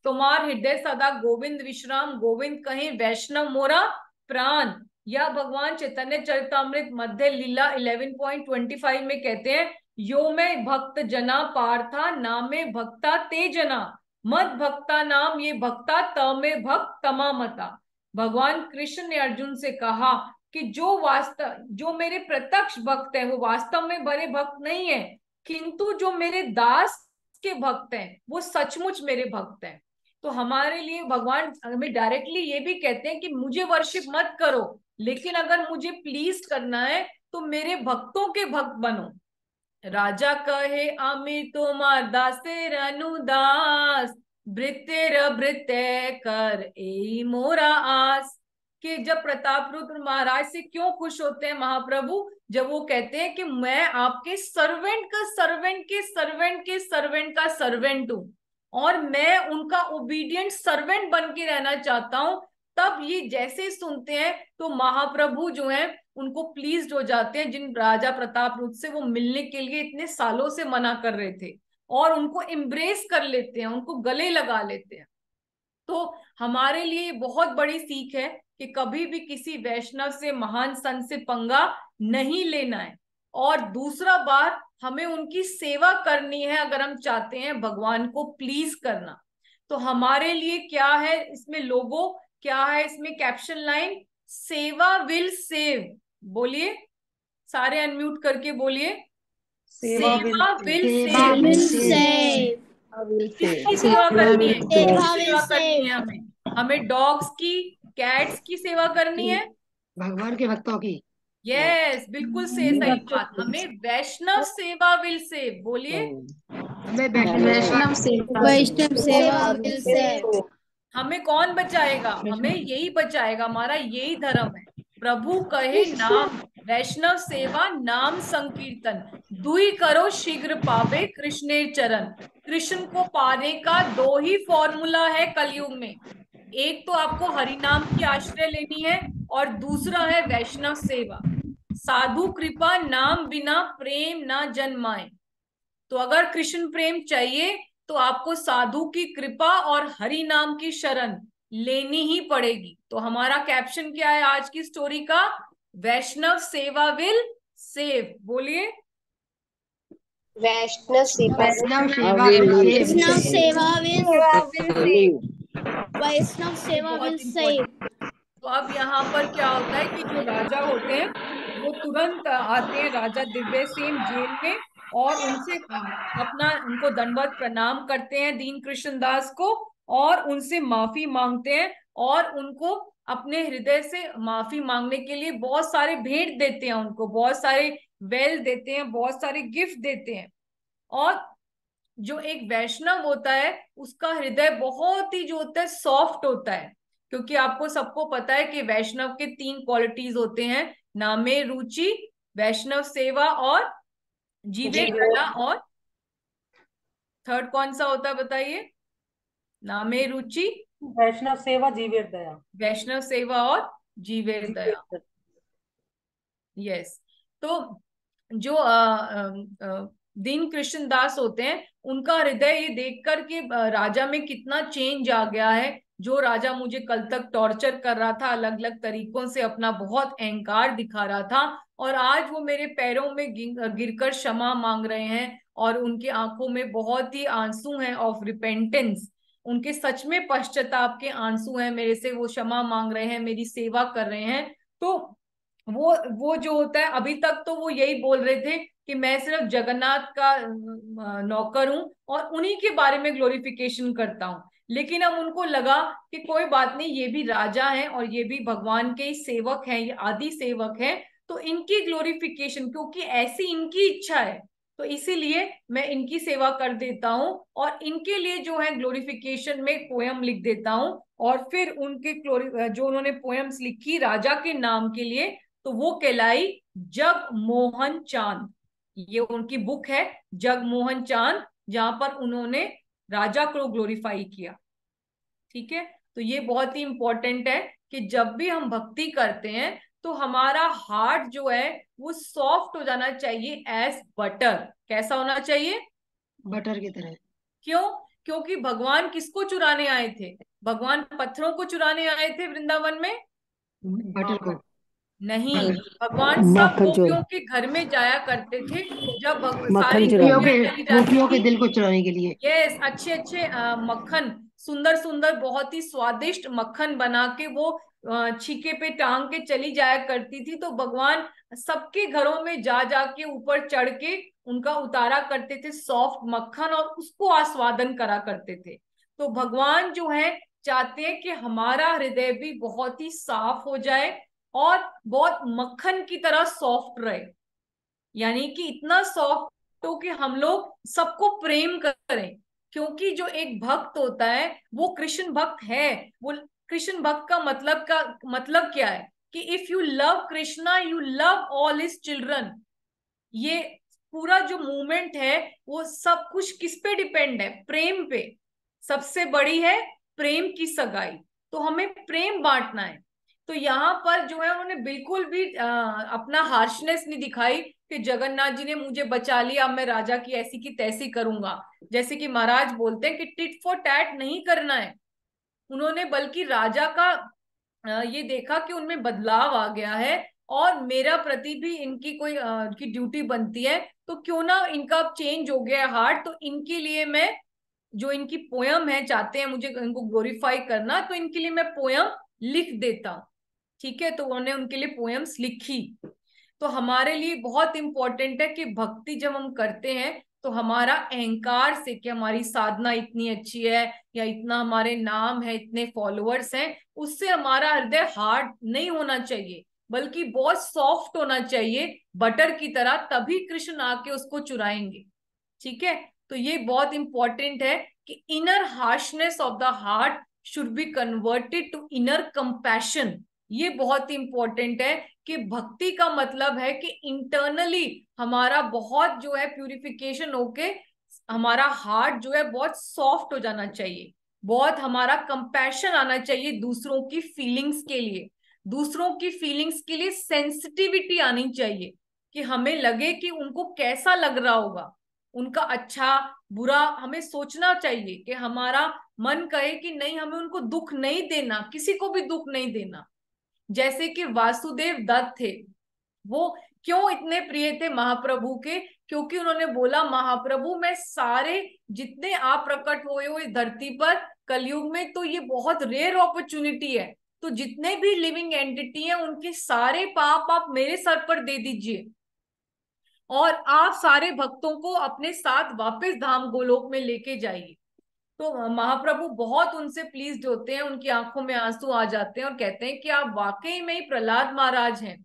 तुम्हार हृदय सदा गोविंद विश्राम, गोविंद कहीं वैष्णव मोरा प्राण। या भगवान चैतन्य चरितमृत मध्य लीला 11.25 में कहते हैं, यो में भक्त जना पार्था नामे भक्ता ते जना, मत भक्ता नाम ये भक्ता तमे भक्त तमा मता। भगवान कृष्ण ने अर्जुन से कहा कि जो मेरे प्रत्यक्ष भक्त है वो वास्तव में बड़े भक्त नहीं है, किंतु जो मेरे दास के भक्त हैं वो सचमुच मेरे भक्त हैं। तो हमारे लिए भगवान हमें डायरेक्टली ये भी कहते हैं कि मुझे वर्शिप मत करो, लेकिन अगर मुझे प्लीज करना है तो मेरे भक्तों के भक्त बनो। राजा कहे आमिर तुम्हार दासेर अनुदास, भृत्यर भृत्य कर ए मोरा आस। कि जब प्रताप रुद्र महाराज से क्यों खुश होते हैं महाप्रभु, जब वो कहते हैं कि मैं आपके सर्वेंट का सर्वेंट के सर्वेंट के सर्वेंट का सर्वेंट हूं और मैं उनका ओबीडियंट सर्वेंट बन के रहना चाहता हूं। तब ये जैसे सुनते हैं तो महाप्रभु जो है उनको प्लीज्ड हो जाते हैं, जिन राजा प्रताप रुद्र से वो मिलने के लिए इतने सालों से मना कर रहे थे, और उनको एम्ब्रेस कर लेते हैं, उनको गले लगा लेते हैं। तो हमारे लिए बहुत बड़ी सीख है कि कभी भी किसी वैष्णव से, महान संत से पंगा नहीं लेना है। और दूसरा बात, हमें उनकी सेवा करनी है अगर हम चाहते हैं भगवान को प्लीज करना। तो हमारे लिए क्या है इसमें लोगो, क्या है इसमें कैप्शन लाइन, सेवा विल सेव। बोलिए, सारे अनम्यूट करके बोलिए, सेवा विल सेव। किसकी सेवा करनी है? किसकी सेवा करनी है? हमें डॉग्स की, कैट्स की सेवा करनी है, भगवान के भक्तों की। यस, बिल्कुल सही बात। हमें वैष्णव सेवा विल सेव। बोलिए, हमें वैष्णव सेवा विल सेव। हमें कौन बचाएगा? हमें यही बचाएगा, हमारा यही धर्म है। प्रभु कहे नाम, वैष्णव सेवा नाम संकीर्तन, दुई करो शीघ्र पावे कृष्ण चरण। कृष्ण को पाने का दो ही फॉर्मूला है कलयुग में, एक तो आपको हरि नाम की आश्रय लेनी है और दूसरा है वैष्णव सेवा। साधु कृपा नाम बिना प्रेम ना जन्माए। तो अगर कृष्ण प्रेम चाहिए तो आपको साधु की कृपा और हरि नाम की शरण लेनी ही पड़ेगी। तो हमारा कैप्शन क्या है आज की स्टोरी का? वैष्णव सेवा विल सेव। बोलिए, वैष्णव सेवा विल सेव। तो अब यहाँ पर क्या होता है कि जो राजा होते हैं वो तुरंत आते हैं राजा दिव्य सेन जेल में, और उनसे उनको दंडवत प्रणाम करते हैं दीन कृष्ण दास को, और उनसे माफी मांगते हैं, और उनको अपने हृदय से माफी मांगने के लिए बहुत सारे भेंट देते हैं, उनको बहुत सारे वेल देते हैं, बहुत सारे गिफ्ट देते हैं। और जो एक वैष्णव होता है उसका हृदय बहुत ही जो होता है सॉफ्ट होता है, क्योंकि आपको सबको पता है कि वैष्णव के 3 क्वालिटीज होते हैं, नामे रुचि, वैष्णव सेवा और जीवे दया। और थर्ड कौन सा होता है बताइए? नामे रुचि, वैष्णव सेवा जीवेर दया। वैष्णव सेवा और जीवे दया, यस। तो जो दीन कृष्ण दास होते हैं उनका हृदय ये देखकर कि राजा में कितना चेंज आ गया है, जो राजा मुझे कल तक टॉर्चर कर रहा था, अलग अलग तरीकों से अपना बहुत अहंकार दिखा रहा था, और आज वो मेरे पैरों में गिरकर क्षमा मांग रहे हैं, और उनकी आंखों में बहुत ही आंसू हैं ऑफ रिपेंटेंस, उनके सच में पश्चाताप के आंसू हैं, मेरे से वो क्षमा मांग रहे हैं, मेरी सेवा कर रहे हैं। तो वो जो होता है, अभी तक तो वो यही बोल रहे थे कि मैं सिर्फ जगन्नाथ का नौकर हूं और उन्हीं के बारे में ग्लोरिफिकेशन करता हूं, लेकिन अब उनको लगा कि कोई बात नहीं, ये भी राजा हैं और ये भी भगवान के सेवक हैं, ये आदि सेवक हैं, तो इनकी ग्लोरिफिकेशन, क्योंकि ऐसी इनकी इच्छा है, तो इसीलिए मैं इनकी सेवा कर देता हूं, और इनके लिए जो है ग्लोरिफिकेशन में पोयम लिख देता हूं। और फिर उनके जो उन्होंने पोयम्स लिखी राजा के नाम के लिए, तो वो कहलाई जग मोहन चांद। ये उनकी बुक है जग मोहन चांद, जहां पर उन्होंने राजा को ग्लोरीफाई किया। ठीक है, तो ये बहुत ही इंपॉर्टेंट है कि जब भी हम भक्ति करते हैं तो हमारा हार्ट जो है वो सॉफ्ट हो जाना चाहिए एज बटर। कैसा होना चाहिए? बटर की तरह। क्यों? क्योंकि भगवान किसको चुराने आए थे? भगवान पत्थरों को चुराने आए थे वृंदावन में? बटल को। नहीं, भगवान सब मक्खन चोर, गोपियों के घर में जाया करते थे। जब मक्खन सारी चुराने। गोपियां चली जाती गोपियों के थी, दिल को चुराने के लिए। यस, अच्छे अच्छे मक्खन, सुंदर सुंदर बहुत ही स्वादिष्ट मक्खन बना के वो छीके पे टांग के चली जाया करती थी। तो भगवान सबके घरों में जा जाके ऊपर चढ़ के उनका उतारा करते थे सॉफ्ट मक्खन, और उसको आस्वादन करा करते थे। तो भगवान जो है चाहते हैं कि हमारा हृदय भी बहुत ही साफ हो जाए और बहुत मक्खन की तरह सॉफ्ट रहे, यानी कि इतना सॉफ्ट हो कि हम लोग सबको प्रेम करें। क्योंकि जो एक भक्त होता है वो कृष्ण भक्त है। वो कृष्ण भक्त का मतलब क्या है कि if you love Krishna you love all his children. ये पूरा जो मूवमेंट है वो सब कुछ किस पे डिपेंड है? प्रेम पे। सबसे बड़ी है प्रेम की सगाई, तो हमें प्रेम बांटना है। तो यहाँ पर जो है उन्होंने बिल्कुल भी अपना हार्शनेस नहीं दिखाई कि जगन्नाथ जी ने मुझे बचा लिया, अब मैं राजा की ऐसी की तैसी करूंगा। जैसे कि महाराज बोलते हैं कि टिट फॉर टैट नहीं करना है। उन्होंने बल्कि राजा का ये देखा कि उनमें बदलाव आ गया है और मेरा प्रति भी इनकी कोई की ड्यूटी बनती है, तो क्यों ना इनका चेंज हो गया हार्ट, तो इनके लिए मैं जो इनकी पोयम है, चाहते हैं मुझे इनको ग्लोरीफाई करना, तो इनके लिए मैं पोयम लिख देता हूँ। ठीक है, तो उन्होंने उनके लिए पोयम्स लिखी। तो हमारे लिए बहुत इंपॉर्टेंट है कि भक्ति जब हम करते हैं तो हमारा अहंकार से कि हमारी साधना इतनी अच्छी है या इतना हमारे नाम है, इतने फॉलोअर्स हैं, उससे हमारा हृदय हार्ड नहीं होना चाहिए, बल्कि बहुत सॉफ्ट होना चाहिए बटर की तरह, तभी कृष्ण आके उसको चुराएंगे। ठीक है, तो ये बहुत इंपॉर्टेंट है कि inner harshness of the heart should be converted to inner compassion. ये बहुत इंपॉर्टेंट है कि भक्ति का मतलब है कि इंटरनली हमारा बहुत जो है प्यूरिफिकेशन होके हमारा हार्ट जो है बहुत सॉफ्ट हो जाना चाहिए, बहुत हमारा कंपैशन आना चाहिए दूसरों की फीलिंग्स के लिए, दूसरों की फीलिंग्स के लिए सेंसिटिविटी आनी चाहिए कि हमें लगे कि उनको कैसा लग रहा होगा, उनका अच्छा बुरा हमें सोचना चाहिए, कि हमारा मन कहे कि नहीं हमें उनको दुख नहीं देना, किसी को भी दुख नहीं देना। जैसे कि वासुदेव दत्त थे, वो क्यों इतने प्रिय थे महाप्रभु के? क्योंकि उन्होंने बोला महाप्रभु मैं सारे जितने आप प्रकट हुए हो इस धरती पर कलयुग में, तो ये बहुत रेयर अपॉर्चुनिटी है, तो जितने भी लिविंग एंटिटी हैं उनके सारे पाप आप मेरे सर पर दे दीजिए और आप सारे भक्तों को अपने साथ वापस धाम गोलोक में लेके जाइए। तो महाप्रभु बहुत उनसे प्लीज्ड होते हैं, उनकी आंखों में आंसू आ जाते हैं और कहते हैं कि आप वाकई में ही प्रहलाद महाराज हैं।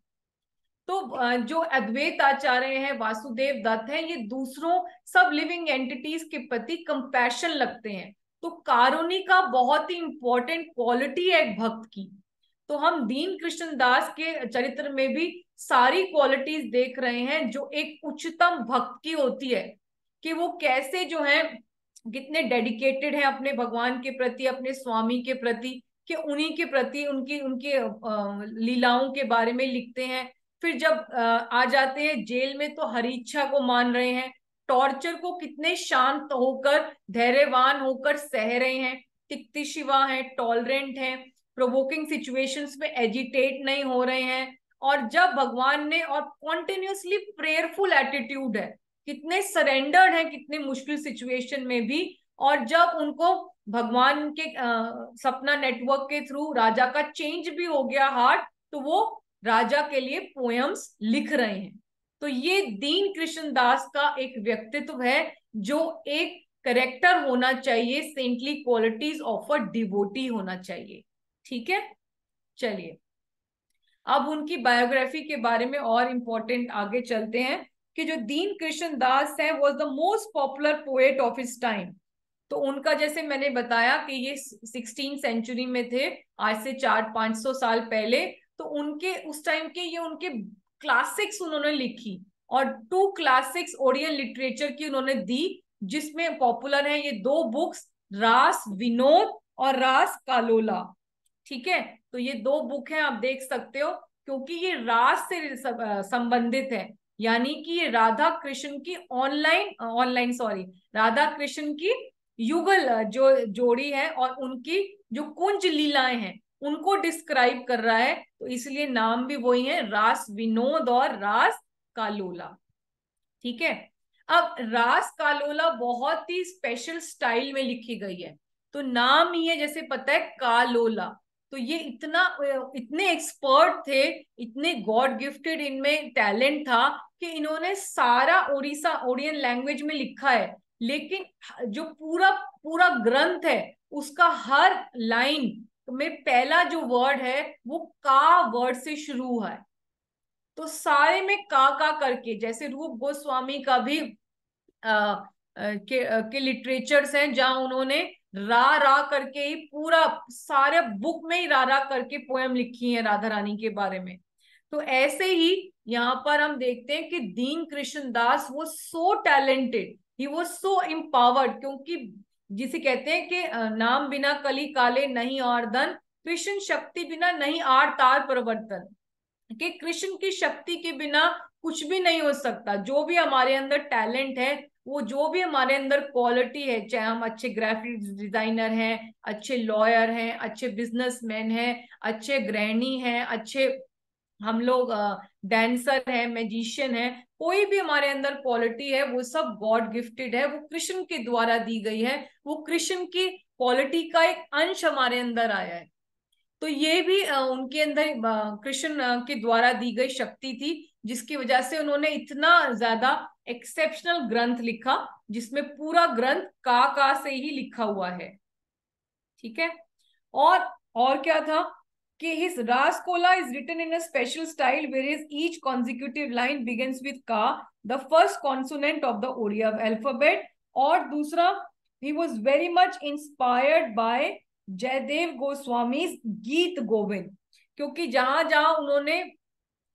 तो जो अद्वैत आचार्य हैं, वासुदेव दत्त हैं, ये दूसरों सब लिविंग एंटिटीज के प्रति कंपैशन लगते हैं। तो कारुणिका बहुत ही इंपॉर्टेंट क्वालिटी है एक भक्त की। तो हम दीन कृष्ण दास के चरित्र में भी सारी क्वालिटीज देख रहे हैं जो एक उच्चतम भक्त की होती है, कि वो कैसे जो है कितने डेडिकेटेड हैं अपने भगवान के प्रति, अपने स्वामी के प्रति, कि उन्हीं के प्रति उनकी उनके लीलाओं के बारे में लिखते हैं। फिर जब आ जाते हैं जेल में तो हरि इच्छा को मान रहे हैं, टॉर्चर को कितने शांत होकर धैर्यवान होकर सह रहे हैं, तिक्तिशिवा हैं, टॉलरेंट हैं, प्रोवोकिंग सिचुएशंस में एजिटेट नहीं हो रहे हैं। और जब भगवान ने, और कॉन्टिन्यूसली प्रेयरफुल एटीट्यूड है, कितने सरेंडर्ड हैं कितने मुश्किल सिचुएशन में भी। और जब उनको भगवान के सपना नेटवर्क के थ्रू राजा का चेंज भी हो गया हार्ट, तो वो राजा के लिए पोएम्स लिख रहे हैं। तो ये दीन कृष्ण दास का एक व्यक्तित्व है जो एक करेक्टर होना चाहिए, saintly qualities of a devotee होना चाहिए। ठीक है, चलिए अब उनकी बायोग्राफी के बारे में और इंपॉर्टेंट आगे चलते हैं कि जो दीन कृष्ण दास है was the most popular poet of his time. तो उनका जैसे मैंने बताया कि ये 16th सेंचुरी में थे, आज से 400-500 साल पहले। तो उनके उस टाइम के ये उनके क्लासिक्स उन्होंने लिखी, और 2 क्लासिक्स ओरियन लिटरेचर की उन्होंने दी, जिसमें पॉपुलर है ये 2 बुक्स, रास विनोद और रास कालोला। ठीक है, तो ये 2 बुक हैं, आप देख सकते हो, क्योंकि ये रास से संबंधित है, यानी कि ये राधा कृष्ण की राधा कृष्ण की युगल जो जोड़ी है और उनकी जो कुंज लीलाएं हैं उनको डिस्क्राइब कर रहा है, तो इसलिए नाम भी वही है, रास विनोद और रास कालोला। ठीक है। अब रास कालोला बहुत ही स्पेशल स्टाइल में लिखी गई है, तो नाम ही है जैसे पता है कालोला, तो ये इतने एक्सपर्ट थे, इतने गॉड गिफ्टेड इनमें टैलेंट था कि इन्होंने सारा ओडियन लैंग्वेज में लिखा है, लेकिन जो पूरा पूरा ग्रंथ है उसका हर लाइन में पहला जो वर्ड है वो का वर्ड से शुरू हुआ है। तो सारे में का करके, जैसे रूप गोस्वामी का भी के लिटरेचर्स हैं जहां उन्होंने रा करके ही पूरा सारे बुक में ही रा करके पोएम लिखी है राधा रानी के बारे में। तो ऐसे ही यहाँ पर हम देखते हैं कि दीन कृष्ण दास वो सो टैलेंटेड, ही वो सो एम्पावर्ड, क्योंकि जिसे कहते हैं कि नाम बिना कली काले नहीं और धन, कृष्ण शक्ति बिना नहीं आर तार प्रवर्तन, कि कृष्ण की शक्ति के बिना कुछ भी नहीं हो सकता। जो भी हमारे अंदर टैलेंट है, वो जो भी हमारे अंदर क्वालिटी है, चाहे हम अच्छे ग्राफिक डिजाइनर हैं, अच्छे लॉयर हैं, अच्छे बिजनेसमैन हैं, अच्छे गृहिणी हैं, अच्छे हम लोग डांसर है, मैजिशियन है, कोई भी हमारे अंदर क्वालिटी है वो सब गॉड गिफ्टेड है, वो कृष्ण के द्वारा दी गई है, वो कृष्ण की क्वालिटी का एक अंश हमारे अंदर आया है। तो ये भी उनके अंदर कृष्ण के द्वारा दी गई शक्ति थी, जिसकी वजह से उन्होंने इतना ज्यादा एक्सेप्शनल ग्रंथ लिखा, जिसमें पूरा ग्रंथ का से ही लिखा हुआ है। ठीक है। और क्या था कि his Raskola is written in a special style whereas each consecutive line begins with ka, the first consonant of the Odia alphabet। और दूसरा, he was very much inspired by Jaydev Goswami गीत गोविंद, क्योंकि जहां जहां उन्होंने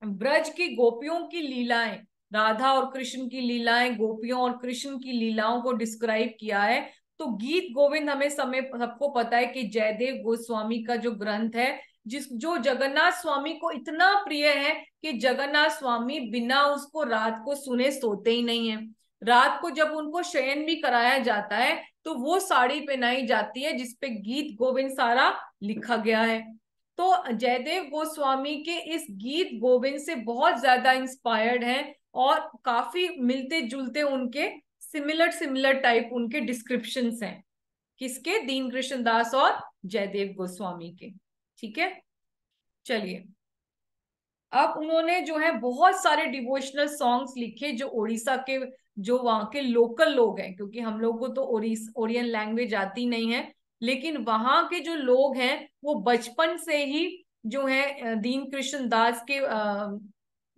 ब्रज की गोपियों की लीलाएं, राधा और कृष्ण की लीलाएं, गोपियों और कृष्ण की लीलाओं को डिस्क्राइब किया है, तो गीत गोविंद हमें सबको पता है कि जयदेव गोस्वामी का जो ग्रंथ है, जो जगन्नाथ स्वामी को इतना प्रिय है कि जगन्नाथ स्वामी बिना उसको रात को सुने सोते ही नहीं है। रात को जब उनको शयन भी कराया जाता है तो वो साड़ी पहनाई जाती है जिसपे गीत गोविंद सारा लिखा गया है। तो जयदेव गोस्वामी के इस गीत गोविंद से बहुत ज्यादा इंस्पायर्ड हैं और काफी मिलते जुलते उनके सिमिलर टाइप उनके डिस्क्रिप्शंस हैं, किसके, दीन कृष्ण दास और जयदेव गोस्वामी के। ठीक है। चलिए, अब उन्होंने जो है बहुत सारे डिवोशनल सॉन्ग्स लिखे जो उड़ीसा के, जो वहां के लोकल लोग हैं, क्योंकि हम लोग को तो ओरियन लैंग्वेज आती नहीं है, लेकिन वहां के जो लोग हैं वो बचपन से ही जो है दीन कृष्ण दास के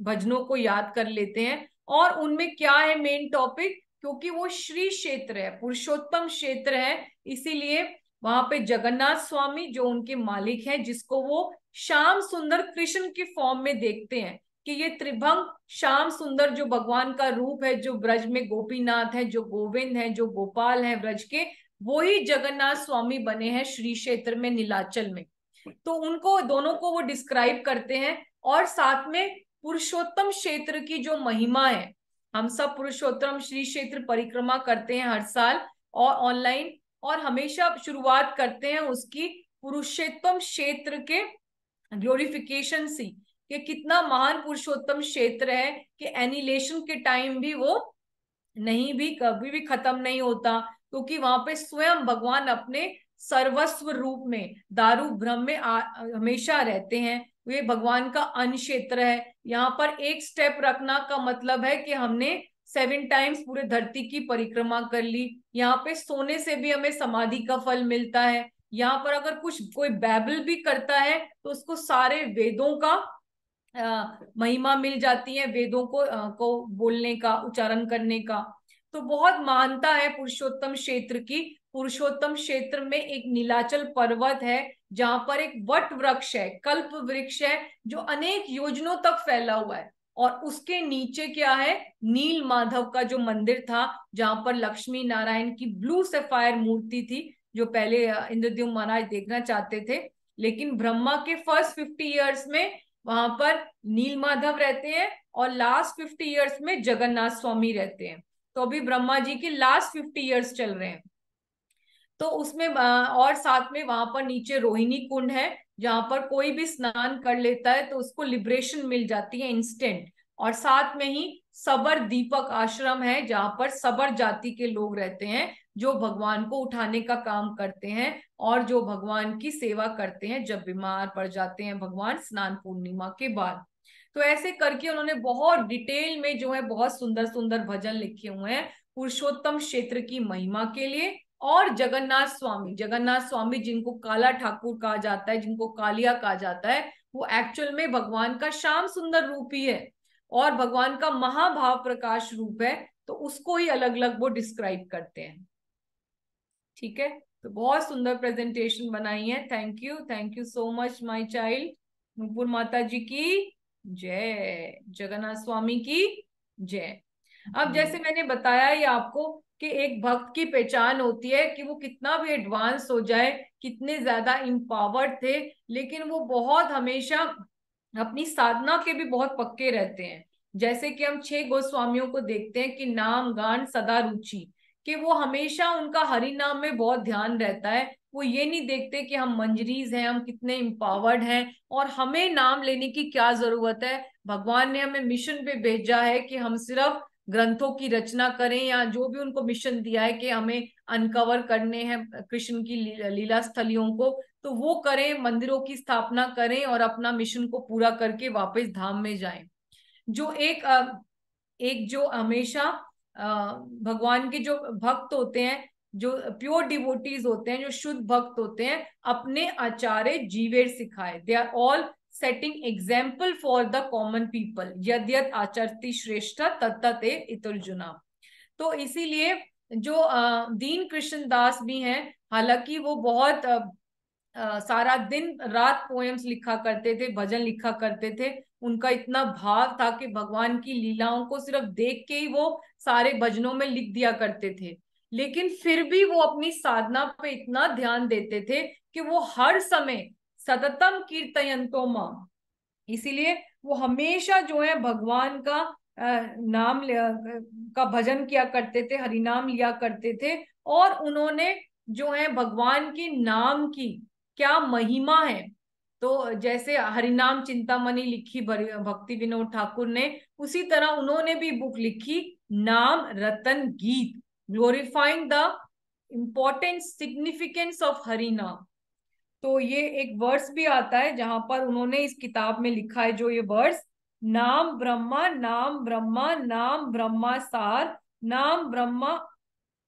भजनों को याद कर लेते हैं। और उनमें क्या है मेन टॉपिक, क्योंकि वो श्री क्षेत्र है, पुरुषोत्तम क्षेत्र है, इसीलिए वहां पे जगन्नाथ स्वामी जो उनके मालिक हैं, जिसको वो श्याम सुंदर कृष्ण के फॉर्म में देखते हैं, कि ये त्रिभंग श्याम सुंदर जो भगवान का रूप है, जो ब्रज में गोपीनाथ है, जो गोविंद है, जो गोपाल है ब्रज के, वो ही जगन्नाथ स्वामी बने हैं श्री क्षेत्र में, नीलाचल में। तो उनको दोनों को वो डिस्क्राइब करते हैं, और साथ में पुरुषोत्तम क्षेत्र की जो महिमा है, हम सब पुरुषोत्तम श्री क्षेत्र परिक्रमा करते हैं हर साल और ऑनलाइन, और हमेशा शुरुआत करते हैं उसकी पुरुषोत्तम क्षेत्र के ग्लोरिफिकेशन से, कि कितना महान पुरुषोत्तम क्षेत्र है, कि एनिलेशन के टाइम भी वो नहीं भी कभी भी खत्म नहीं होता, क्योंकि वहां पे स्वयं भगवान अपने सर्वस्व रूप में दारू भ्रम में हमेशा रहते हैं। ये भगवान का अन्न क्षेत्र है। यहाँ पर एक स्टेप रखना का मतलब है कि हमने 7 टाइम्स पूरे धरती की परिक्रमा कर ली। यहाँ पे सोने से भी हमें समाधि का फल मिलता है। यहाँ पर अगर कोई बाइबल भी करता है तो उसको सारे वेदों का महिमा मिल जाती है, वेदों को बोलने का, उच्चारण करने का। तो बहुत महानता है पुरुषोत्तम क्षेत्र की। पुरुषोत्तम क्षेत्र में एक नीलाचल पर्वत है, जहां पर एक वट वृक्ष है, कल्प वृक्ष है, जो अनेक योजनों तक फैला हुआ है, और उसके नीचे क्या है, नील माधव का जो मंदिर था, जहां पर लक्ष्मी नारायण की ब्लू सफायर मूर्ति थी, जो पहले इंद्रद्युम्न महाराज देखना चाहते थे, लेकिन ब्रह्मा के फर्स्ट 50 ईयर्स में वहां पर नील माधव रहते हैं, और लास्ट 50 ईयर्स में जगन्नाथ स्वामी रहते हैं। तो अभी ब्रह्मा जी के लास्ट 50 ईयर्स चल रहे हैं। तो उसमें और साथ में वहां पर नीचे रोहिणी कुंड है, जहां पर कोई भी स्नान कर लेता है तो उसको लिबरेशन मिल जाती है इंस्टेंट। और साथ में ही सबर दीपक आश्रम है, जहां पर सबर जाति के लोग रहते हैं, जो भगवान को उठाने का काम करते हैं और जो भगवान की सेवा करते हैं जब बीमार पड़ जाते हैं भगवान, स्नान पूर्णिमा के बाद। तो ऐसे करके उन्होंने बहुत डिटेल में जो है बहुत सुंदर सुंदर भजन लिखे हुए हैं पुरुषोत्तम क्षेत्र की महिमा के लिए। और जगन्नाथ स्वामी जिनको काला ठाकुर कहा जाता है, जिनको कालिया कहा जाता है, वो एक्चुअल में भगवान का श्याम सुंदर रूप ही है और भगवान का महाभाव प्रकाश रूप है। तो उसको ही अलग अलग वो डिस्क्राइब करते हैं। ठीक है, तो बहुत सुंदर प्रेजेंटेशन बनाई है। Thank you so much my child. Nupur माता जी की जय, जगन्नाथ स्वामी की जय। अब जैसे मैंने बताया ही आपको कि एक भक्त की पहचान होती है कि वो कितना भी एडवांस हो जाए, कितने ज्यादा इम्पावर्ड थे, लेकिन वो बहुत हमेशा अपनी साधना के भी बहुत पक्के रहते हैं। जैसे कि हम 6 गोस्वामियों को देखते हैं कि नाम गान सदा रुचि, कि वो हमेशा उनका हरि नाम में बहुत ध्यान रहता है। वो ये नहीं देखते कि हम मंजरीज हैं, हम कितने इम्पावर्ड हैं और हमें नाम लेने की क्या जरूरत है। भगवान ने हमें मिशन पे भेजा है कि हम सिर्फ ग्रंथों की रचना करें, या जो भी उनको मिशन दिया है कि हमें अनकवर करने हैं कृष्ण की लीला स्थलियों को, तो वो करें, मंदिरों की स्थापना करें और अपना मिशन को पूरा करके वापस धाम में जाएं। जो एक जो हमेशा भगवान के जो भक्त होते हैं, जो प्योर डिवोटीज होते हैं, जो शुद्ध भक्त होते हैं, अपने आचार्य जीवेर सिखाए। They are all setting example for the common people, यद यद आचरति श्रेष्ठ तत्ते इतर्जुना। तो इसीलिए जो दीन कृष्ण दास भी हैं, हालांकि वो बहुत सारा दिन रात पोएम्स लिखा करते थे, भजन लिखा करते थे। उनका इतना भाव था कि भगवान की लीलाओं को सिर्फ देख के ही वो सारे भजनों में लिख दिया करते थे। लेकिन फिर भी वो अपनी साधना पे इतना ध्यान देते थे कि वो हर समय सततम कीर्तयंतो मां, इसीलिए वो हमेशा जो है भगवान का नाम का भजन किया करते थे, हरिनाम लिया करते थे। और उन्होंने जो है भगवान के नाम की क्या महिमा है, तो जैसे हरिनाम चिंतामणि लिखी भक्ति विनोद ठाकुर ने, उसी तरह उन्होंने भी बुक लिखी नाम रतन गीत, glorifying the important significance of हरिनाम। तो ये एक वर्स भी आता है जहां पर उन्होंने इस किताब में लिखा है, जो ये वर्स, नाम ब्रह्मा नाम ब्रह्मा नाम ब्रह्मा सार, नाम ब्रह्मा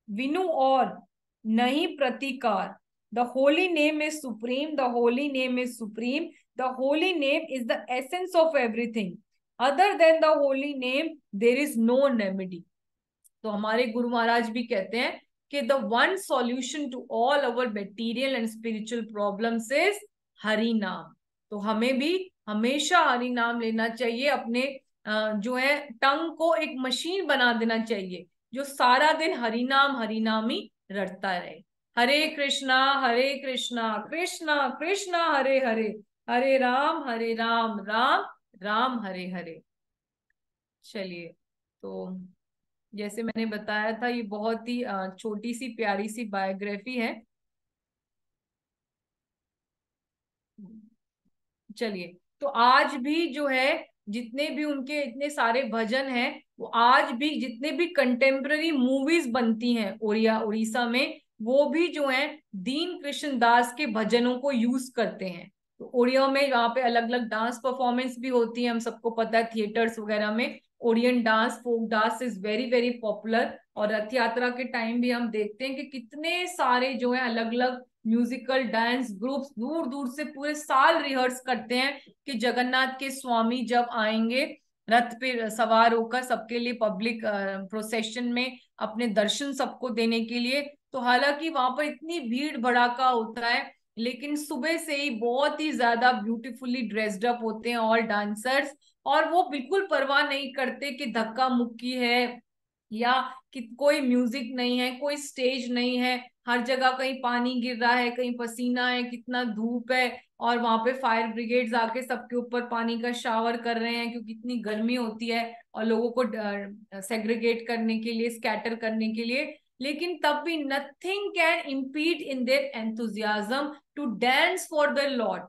विनु और नहीं प्रतिकार, the holy name is supreme, the holy name is supreme, the holy name is the essence of everything, other than the holy name there is no remedy. तो हमारे गुरु महाराज भी कहते हैं कि the one solution to all our material and spiritual problems is Hari नाम। तो हमें भी हमेशा हरि नाम लेना चाहिए, अपने जो है टंग को एक मशीन बना देना चाहिए जो सारा दिन हरि नाम ही रटता रहे। हरे कृष्णा कृष्णा कृष्णा हरे हरे, हरे राम राम राम हरे हरे। चलिए, तो जैसे मैंने बताया था, ये बहुत ही छोटी सी प्यारी सी बायोग्राफी है। चलिए, तो आज भी जो है जितने भी उनके इतने सारे भजन हैं, वो आज भी जितने भी कंटेम्प्ररी मूवीज बनती हैं उड़ीसा में, वो भी जो है दीन कृष्ण दास के भजनों को यूज करते हैं। तो उड़िया में वहां पे अलग अलग डांस परफॉर्मेंस भी होती है, हम सबको पता है, थिएटर्स वगैरह में Oriyan dance, folk dance is very very popular. और रथ यात्रा के टाइम भी हम देखते हैं कि कितने सारे जो है अलग अलग म्यूजिकल डांस ग्रुप्स दूर दूर से पूरे साल रिहर्स करते हैं कि जगन्नाथ के स्वामी जब आएंगे रथ पे सवार होकर सबके लिए पब्लिक प्रोसेशन में अपने दर्शन सबको देने के लिए। तो हालांकि वहां पर इतनी भीड़ भड़ाका होता है, लेकिन सुबह से ही बहुत ही ज्यादा ब्यूटीफुली ड्रेस्ड अप होते हैं ऑल डांसर्स, और वो बिल्कुल परवाह नहीं करते कि धक्का मुक्की है या कि कोई म्यूजिक नहीं है, कोई स्टेज नहीं है, हर जगह कहीं पानी गिर रहा है, कहीं पसीना है, कितना धूप है, और वहां पे फायर ब्रिगेड्स आके सबके ऊपर पानी का शावर कर रहे हैं क्योंकि इतनी गर्मी होती है, और लोगों को सेग्रीगेट करने के लिए, स्कैटर करने के लिए। लेकिन तब भी nothing can impede in their enthusiasm to dance for the lord.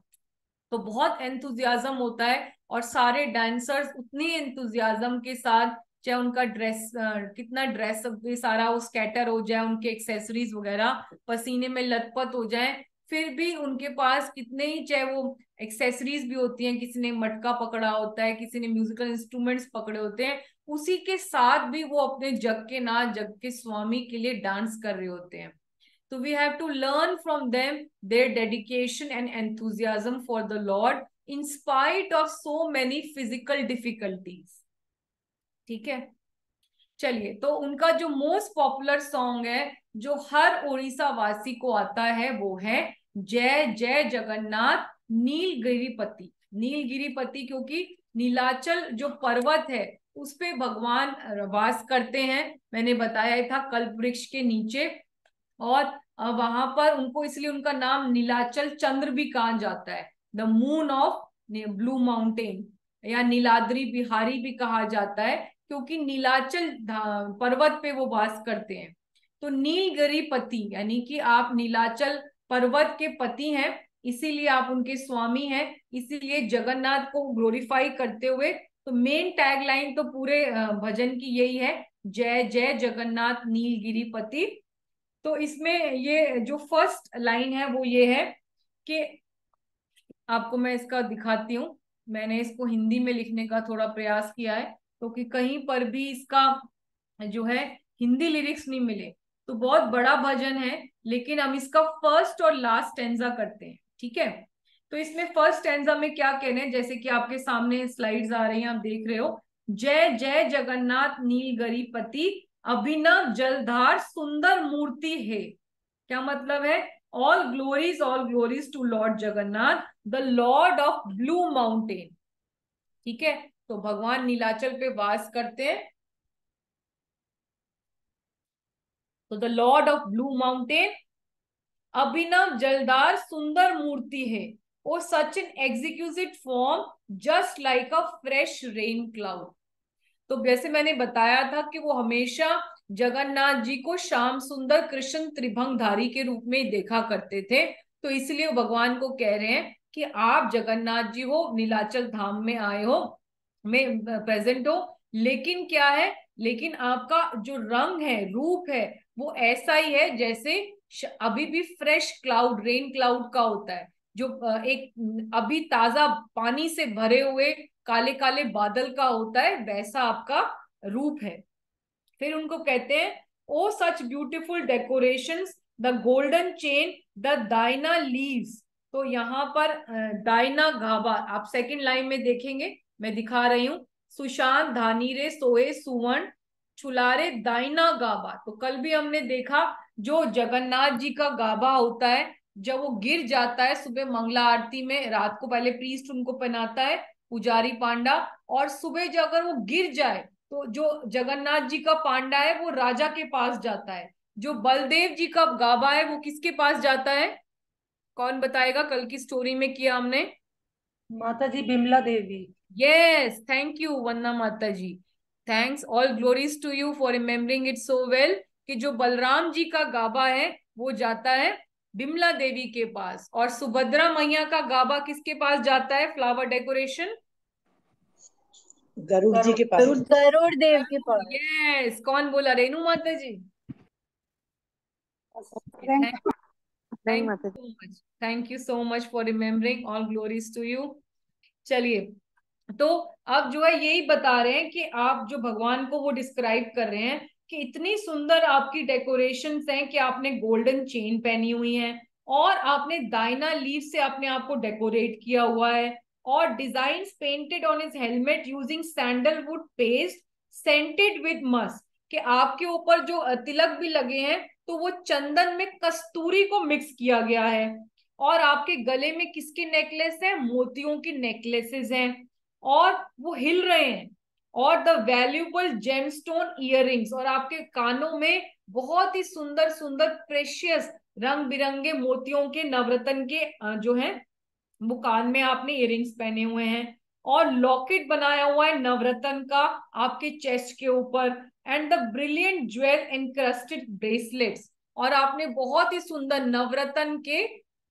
तो बहुत एंथुजियाज्म होता है और सारे डांसर्स उतनी एंथुजियाज्म के साथ, चाहे उनका ड्रेस कितना ड्रेस भी सारा वो स्कैटर हो जाए, उनके एक्सेसरीज वगैरह पसीने में लथपथ हो जाए, फिर भी उनके पास कितने ही चाहे वो एक्सेसरीज भी होती हैं, किसी ने मटका पकड़ा होता है, किसी ने म्यूजिकल इंस्ट्रूमेंट्स पकड़े होते हैं, उसी के साथ भी वो अपने जग के नाथ, जग के स्वामी के लिए डांस कर रहे होते हैं। So we have to learn from them their dedication and enthusiasm for the Lord in spite of so many physical difficulties. ठीक है, चलिए, तो उनका जो मोस्ट पॉपुलर सॉन्ग है जो हर उड़ीसा वासी को आता है वो है जय जय जगन्नाथ नीलगिरीपति। नीलगिरीपति क्योंकि नीलाचल जो पर्वत है उस पे भगवान वास करते हैं, मैंने बताया था कल्प वृक्ष के नीचे, और वहां पर उनको इसलिए उनका नाम नीलाचल चंद्र भी कहा जाता है, the moon of blue mountain, या नीलाद्री बिहारी भी कहा जाता है, क्योंकि नीलाचल पर्वत पे वो वास करते हैं। तो नीलगिरीपति यानी कि आप नीलाचल पर्वत के पति हैं, इसीलिए आप उनके स्वामी हैं, इसीलिए जगन्नाथ को ग्लोरीफाई करते हुए तो मेन टैगलाइन तो पूरे भजन की यही है, जय जय जगन्नाथ नीलगिरीपति। तो इसमें ये जो फर्स्ट लाइन है वो ये है कि आपको मैं इसका दिखाती हूँ, मैंने इसको हिंदी में लिखने का थोड़ा प्रयास किया है क्योंकि कहीं पर भी इसका जो है हिंदी लिरिक्स नहीं मिले। तो बहुत बड़ा भजन है, लेकिन हम इसका फर्स्ट और लास्ट स्टैंजा करते हैं, ठीक है। तो इसमें फर्स्ट स्टैंजा में क्या कहने हैं, जैसे कि आपके सामने स्लाइड्स आ रही हैं, आप देख रहे हो, जय जय जगन्नाथ नीलगिरीपति अभिनव जलधार सुंदर मूर्ति है। क्या मतलब है, all glories to lord Jagannath the Lord of blue mountain. ठीक है, तो भगवान नीलाचल पे वास करते हैं, तो the Lord of blue mountain अभिनव जलधार सुंदर मूर्ति है, O such an executive form just like a fresh rain cloud. तो जैसे मैंने बताया था कि वो हमेशा जगन्नाथ जी को श्याम सुंदर कृष्ण त्रिभंगधारी के रूप में देखा करते थे, तो इसलिए वो भगवान को कह रहे हैं कि आप जगन्नाथ जी हो, नीलाचल धाम में आए हो, में प्रेजेंट हो, लेकिन क्या है, लेकिन आपका जो रंग है, रूप है, वो ऐसा ही है जैसे अभी भी फ्रेश क्लाउड, रेन क्लाउड का होता है, जो एक अभी ताजा पानी से भरे हुए काले काले बादल का होता है, वैसा आपका रूप है। फिर उनको कहते हैं, O such beautiful decorations the golden chain the Diana leaves. तो यहाँ पर डायना घावा आप सेकंड लाइन में देखेंगे, मैं दिखा रही हूँ, सुशांत धानीरे सोए सुवर्ण छुलारे दाइना गाबा। तो कल भी हमने देखा जो जगन्नाथ जी का गाबा होता है, जब वो गिर जाता है सुबह मंगला आरती में, रात को पहले प्रीस्ट उनको पहनाता है पुजारी पांडा, और सुबह जब अगर वो गिर जाए तो जो जगन्नाथ जी का पांडा है वो राजा के पास जाता है, जो बलदेव जी का गाबा है वो किसके पास जाता है, कौन बताएगा, कल की स्टोरी में किया हमने, माता ji Bimla Devi. Yes, thank you Vandana माता ji, thanks, all glories to you for remembering it so well, कि जो बलराम जी का गाबा है वो जाता है बिमला देवी के पास, और सुभद्रा मैया का गाबा किसके पास जाता है, फ्लावर डेकोरेशन, गरुड़ जी के पास, गरुड़ देव के पास। यस, कौन बोला, रेणु माता ji, thank you so much for remembering, all glories to you. चलिए, तो अब जो है यही बता रहे हैं कि आप जो भगवान को वो डिस्क्राइब कर रहे हैं कि इतनी सुंदर आपकी डेकोरेशंस हैं कि आपने गोल्डन चेन पहनी हुई है, और आपने दाइना लीव से अपने आप को डेकोरेट किया हुआ है, और designs painted on his helmet using sandalwood paste scented with Musk, कि आपके ऊपर जो तिलक भी लगे हैं तो वो चंदन में कस्तूरी को मिक्स किया गया है, और आपके गले में किसके नेकलेस है, मोतियों की नेकलेसेस हैं, और वो हिल रहे हैं, और द वैल्यूएबल जेमस्टोन इयररिंग्स, और आपके कानों में बहुत ही सुंदर सुंदर प्रेशियस रंग बिरंगे मोतियों के नवरत्न के जो है वो कान में आपने इयररिंग्स पहने हुए हैं, और लॉकेट बनाया हुआ है नवरत्न का आपके चेस्ट के ऊपर, and the brilliant jewel encrusted bracelets, और आपने बहुत ही सुंदर नवरत्न के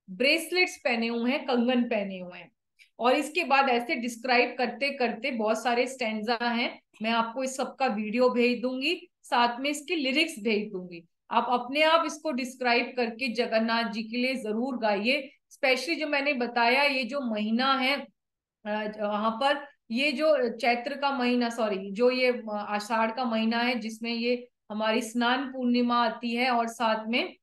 ब्रेसलेट्स पहने हुए हैं, कंगन पहने हुए हैं। और इसके बाद ऐसे डिस्क्राइब करते करते बहुत सारे स्टैंजा हैं, मैं आपको इस सब का वीडियो भेज दूंगी, साथ में इसकी लिरिक्स भेज दूंगी। आप अपने आप इसको डिस्क्राइब करके जगन्नाथ जी के लिए जरूर गाइए। स्पेशली जो मैंने बताया, ये जो महीना है वहां पर, ये जो चैत्र का महीना, सॉरी, जो ये आषाढ़ का महीना है, जिसमें ये हमारी स्नान पूर्णिमा आती है और साथ में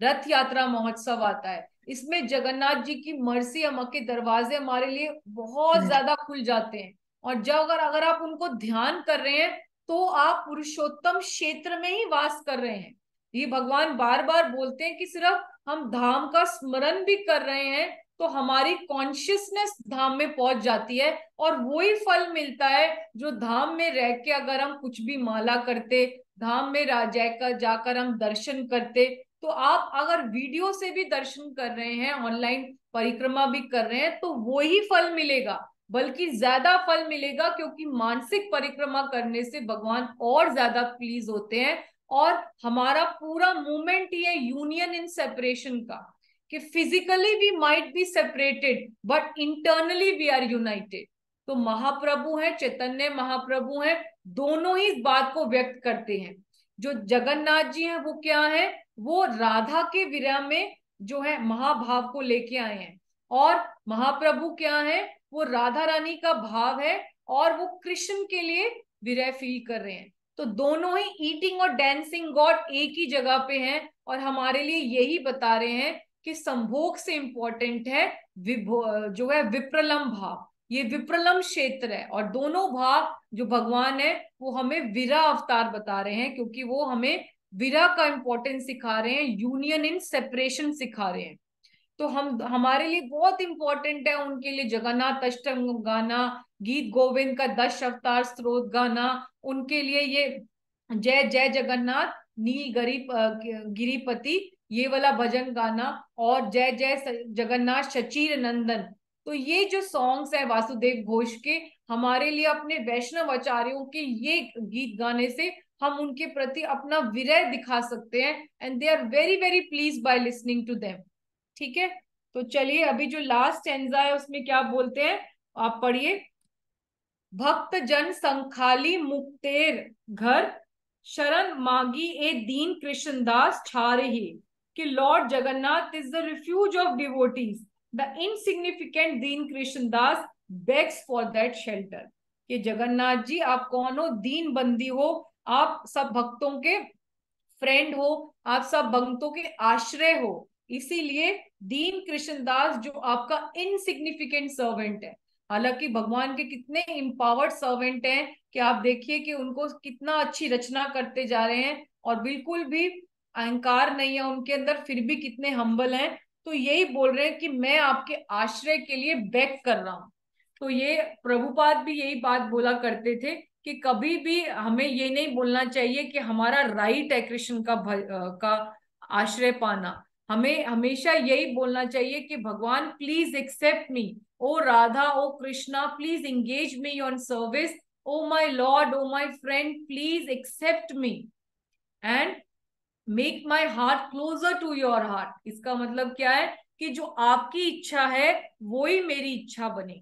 रथ यात्रा महोत्सव आता है, इसमें जगन्नाथ जी की मर्सी अम्मा के दरवाजे हमारे लिए बहुत ज्यादा खुल जाते हैं। और जब अगर आप उनको ध्यान कर रहे हैं तो आप पुरुषोत्तम क्षेत्र में ही वास कर रहे हैं। ये भगवान बार बार बोलते हैं कि सिर्फ हम धाम का स्मरण भी कर रहे हैं तो हमारी कॉन्शियसनेस धाम में पहुंच जाती है, और वही फल मिलता है जो धाम में रह के अगर हम कुछ भी माला करते, धाम में जाकर हम दर्शन करते। तो आप अगर वीडियो से भी दर्शन कर रहे हैं, ऑनलाइन परिक्रमा भी कर रहे हैं, तो वो ही फल मिलेगा, बल्कि ज्यादा फल मिलेगा, क्योंकि मानसिक परिक्रमा करने से भगवान और ज्यादा प्लीज होते हैं। और हमारा पूरा मूवमेंट ही है यूनियन इन सेपरेशन का, कि physically we might be separated but internally we are united. तो महाप्रभु हैं, चैतन्य महाप्रभु हैं, दोनों ही इस बात को व्यक्त करते हैं। जो जगन्नाथ जी हैं वो क्या है, वो राधा के विरह में जो है महाभाव को लेके आए हैं, और महाप्रभु क्या है, वो राधा रानी का भाव है और वो कृष्ण के लिए विरह फील कर रहे हैं। तो दोनों ही ईटिंग और डांसिंग गॉड एक ही जगह पे हैं, और हमारे लिए यही बता रहे हैं कि संभोग से इंपॉर्टेंट है जो है विप्रलम भाव, ये विप्रलम क्षेत्र है। और दोनों भाव जो भगवान है वो हमें विरह अवतार बता रहे हैं, क्योंकि वो हमें विरह का इंपॉर्टेंस सिखा रहे हैं, यूनियन इन सेपरेशन सिखा रहे हैं। तो हमारे लिए बहुत इंपॉर्टेंट है उनके लिए जगन्नाथ अष्टम गाना, गीत गोविंद का 10 अवतार स्त्रोत गाना, उनके लिए ये जय जय जगन्नाथ नील गिरिपति ये वाला भजन गाना, और जय जय जगन्नाथ शचीर नंदन। तो ये जो सॉन्ग्स है वासुदेव घोष के, हमारे लिए अपने वैष्णव आचार्यों के ये गीत गाने से हम उनके प्रति अपना विरह दिखा सकते हैं, and they are very very pleased by listening to them. ठीक है, तो चलिए अभी जो लास्ट स्टैंजा है उसमें क्या बोलते हैं, आप पढ़िए। भक्त जन संखाली मुक्तेर घर, शरण मागी ए दीन कृष्णदास छारही, कि lord Jagannath is the refuge of devotees, the insignificant Dina Krishnadas begs for that shelter. कि जगन्नाथ जी आप कौन हो, दीन बंदी हो, आप सब भक्तों के फ्रेंड हो, आप सब भक्तों के आश्रय हो, इसीलिए दीन कृष्णदास जो आपका इनसिग्निफिकेंट सर्वेंट है। हालांकि भगवान के कितने इंपावर्ड सर्वेंट हैं कि आप देखिए कि उनको कितना अच्छी रचना करते जा रहे हैं, और बिल्कुल भी अहंकार नहीं है उनके अंदर, फिर भी कितने हम्बल हैं। तो यही बोल रहे हैं कि मैं आपके आश्रय के लिए बेग कर रहा हूं। तो ये प्रभुपाद भी यही बात बोला करते थे कि कभी भी हमें ये नहीं बोलना चाहिए कि हमारा राइट है कृष्ण का आश्रय पाना। हमें हमेशा यही बोलना चाहिए कि भगवान please accept me, O Radha, O Krishna, please engage me on service, O my lord, O my friend, please accept me and make my heart closer to your heart. इसका मतलब क्या है कि जो आपकी इच्छा है वो ही मेरी इच्छा बने।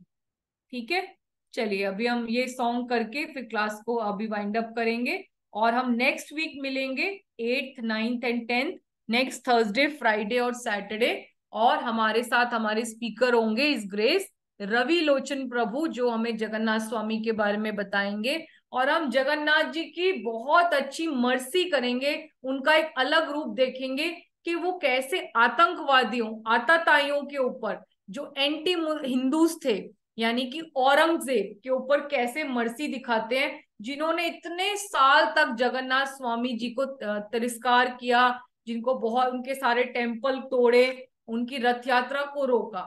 ठीक है, चलिए अभी हम ये सॉन्ग करके फिर क्लास को अभी वाइंड अप करेंगे, और हम नेक्स्ट वीक मिलेंगे 8th 9th and 10th, next Thursday, Friday और सैटरडे। और हमारे साथ हमारे स्पीकर होंगे इस ग्रेस रवि लोचन प्रभु, जो हमें जगन्नाथ स्वामी के बारे में बताएंगे, और हम जगन्नाथ जी की बहुत अच्छी मर्सी करेंगे, उनका एक अलग रूप देखेंगे कि वो कैसे आतंकवादियों, आताताइयों के ऊपर, जो एंटी हिंदूज थे, यानी कि औरंगजेब के ऊपर कैसे मर्सी दिखाते हैं, जिन्होंने इतने साल तक जगन्नाथ स्वामी जी को तिरस्कार किया, जिनको बहुत, उनके सारे टेम्पल तोड़े, उनकी रथ यात्रा को रोका।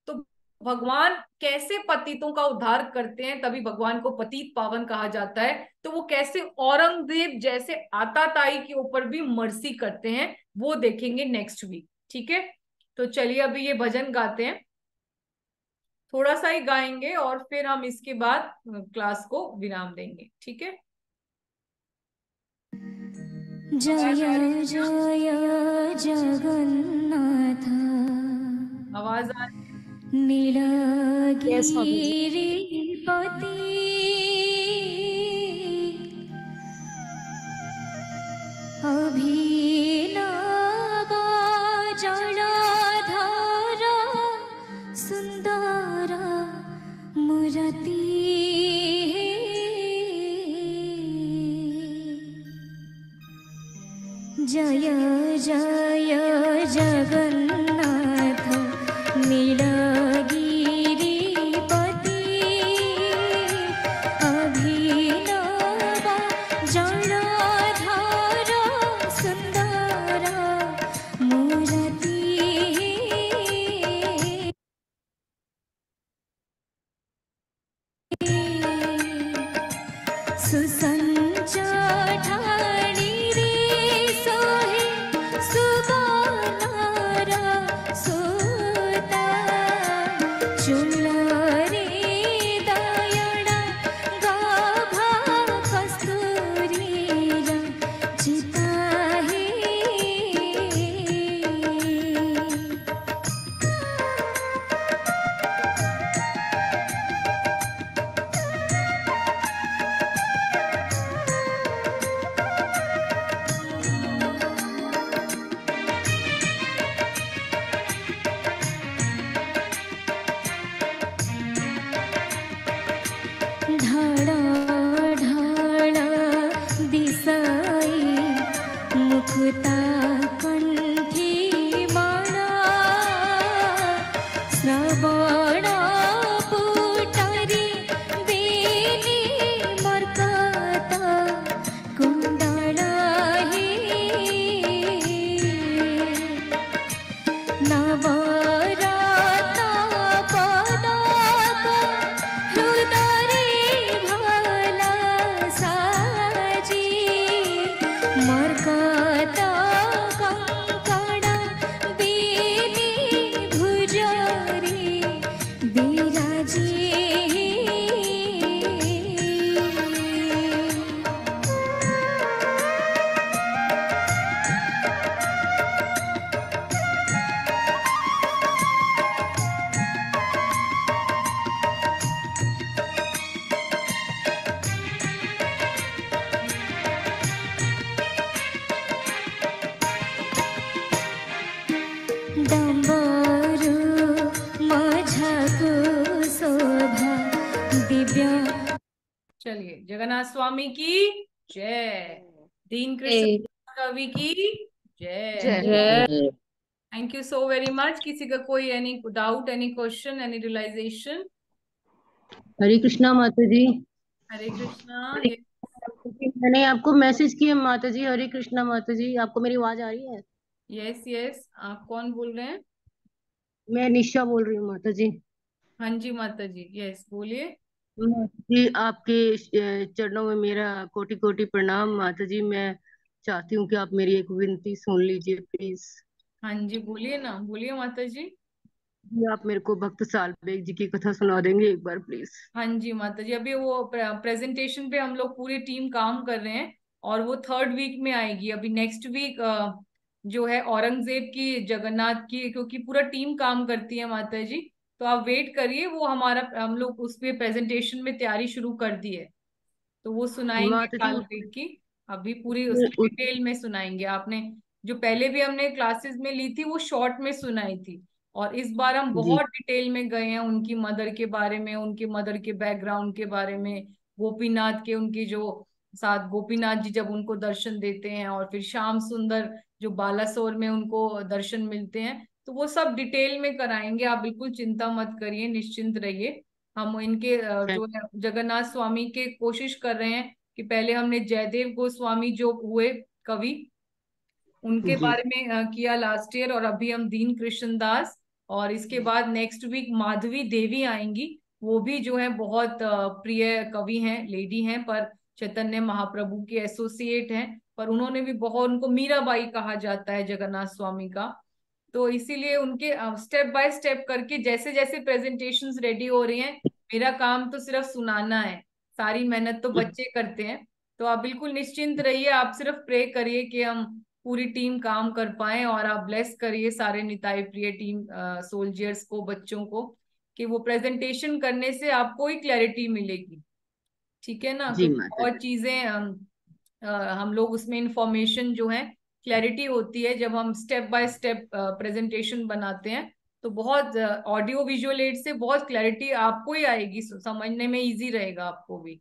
तो भगवान कैसे पतितों का उद्धार करते हैं, तभी भगवान को पतित पावन कहा जाता है। तो वो कैसे औरंगजेब जैसे आताताई के ऊपर भी मर्सी करते हैं, वो देखेंगे नेक्स्ट वीक। ठीक है, तो चलिए अभी ये भजन गाते हैं। थोड़ा सा ही गाएंगे और फिर हम इसके बाद क्लास को विराम देंगे, ठीक है। जय जय जगन्नाथ आवाज आ रही Yes, Mataji. नीलगिरिपति अभिनव जटाधर सुंदर मूर्ति जय जय जगन्नाथ नीलगिरिपति अभिनव जटाधर सुंदर मूर्ति सुसंजठानी रे सोहे सुबनर सुता चुलरे दयणा गाभा कस्तूरीर चिताहे ढाळा ढाळा दिसाई मुक्ता कंठी माळा श्रवण पुटारी बेनी मरकत कुंडळ हे नवरत्न पदक हृदय भला साजी मरकत कंकण बेनी भुजरी बिराजी डंबरू मझाकू शोभा दिव्य। चलिए, जगन्नाथ स्वामी की जय, दीन कृष्ण कवि की जय। Thank you so very much. किसी का कोई any doubt, any question, any realization? Hare Krishna माता जी। हरे कृष्णा। हरे मैंने आपको मैसेज किया माता जी। हरे कृष्णा माता जी, आपको मेरी आवाज आ रही है? यस यस, आप कौन बोल रहे हैं? मैं निशा बोल रही हूँ माता जी। हाँ जी माता जी, यस बोलिए। माता जी, आपके चरणों में मेरा कोटि कोटि प्रणाम माता जी। मैं चाहती हूँ कि आप मेरी एक विनती सुन लीजिए प्लीज। हाँ जी बोलिए ना, बोलिए माता जी। जी, आप मेरे को भक्त सालबेग जी की कथा सुना देंगे एक बार प्लीज? हाँ जी माता जी, अभी वो प्रेजेंटेशन पे हम लोग पूरी टीम काम कर रहे हैं और वो 3rd वीक में आएगी। अभी नेक्स्ट वीक जो है औरंगजेब की, जगन्नाथ की, क्योंकि पूरा टीम काम करती है माता जी, तो आप वेट करिए। वो हमारा हम लोग उस पे प्रेजेंटेशन में तैयारी शुरू कर दी है, तो वो सुनाएंगे माता जी काल वेग की। अभी पूरी उसमें डिटेल में सुनाएंगे। आपने जो पहले भी हमने क्लासेस में ली थी वो शॉर्ट में सुनाई थी, और इस बार हम जी बहुत डिटेल में गए हैं उनकी मदर के बारे में, उनके मदर के बैकग्राउंड के बारे में, गोपीनाथ के, उनकी जो साथ गोपीनाथ जी जब उनको दर्शन देते हैं, और फिर श्याम सुंदर जो बालासोर में उनको दर्शन मिलते हैं, तो वो सब डिटेल में कराएंगे। आप बिल्कुल चिंता मत करिए, निश्चिंत रहिए। हम इनके जो है जगन्नाथ स्वामी के कोशिश कर रहे हैं कि पहले हमने जयदेव गोस्वामी जो हुए कवि, उनके जी बारे में किया लास्ट ईयर, और अभी हम दीन कृष्ण दास, और इसके बाद नेक्स्ट वीक माधवी देवी आएंगी। वो भी जो है बहुत प्रिय कवि हैं, लेडी हैं, पर चैतन्य महाप्रभु की एसोसिएट हैं, पर उन्होंने भी बहुत, उनको मीराबाई कहा जाता है जगन्नाथ स्वामी का। तो इसीलिए उनके स्टेप बाय स्टेप करके जैसे जैसे प्रेजेंटेशंस रेडी हो रही हैं, मेरा काम तो सिर्फ सुनाना है, सारी मेहनत तो बच्चे करते हैं। तो आप बिल्कुल निश्चिंत रहिए, आप सिर्फ प्रे करिए कि हम पूरी टीम काम कर पाए, और आप ब्लेस करिए सारे निताई प्रिय टीम सोल्जर्स को, बच्चों को, कि वो प्रेजेंटेशन करने से आपको ही क्लैरिटी मिलेगी। ठीक है ना, जी क्योंकि माता और चीजें हम लोग उसमें इंफॉर्मेशन जो है क्लैरिटी होती है जब हम स्टेप बाय स्टेप प्रेजेंटेशन बनाते हैं। तो बहुत ऑडियो विजुअल एड से बहुत क्लैरिटी आपको ही आएगी, समझने में इजी रहेगा आपको भी।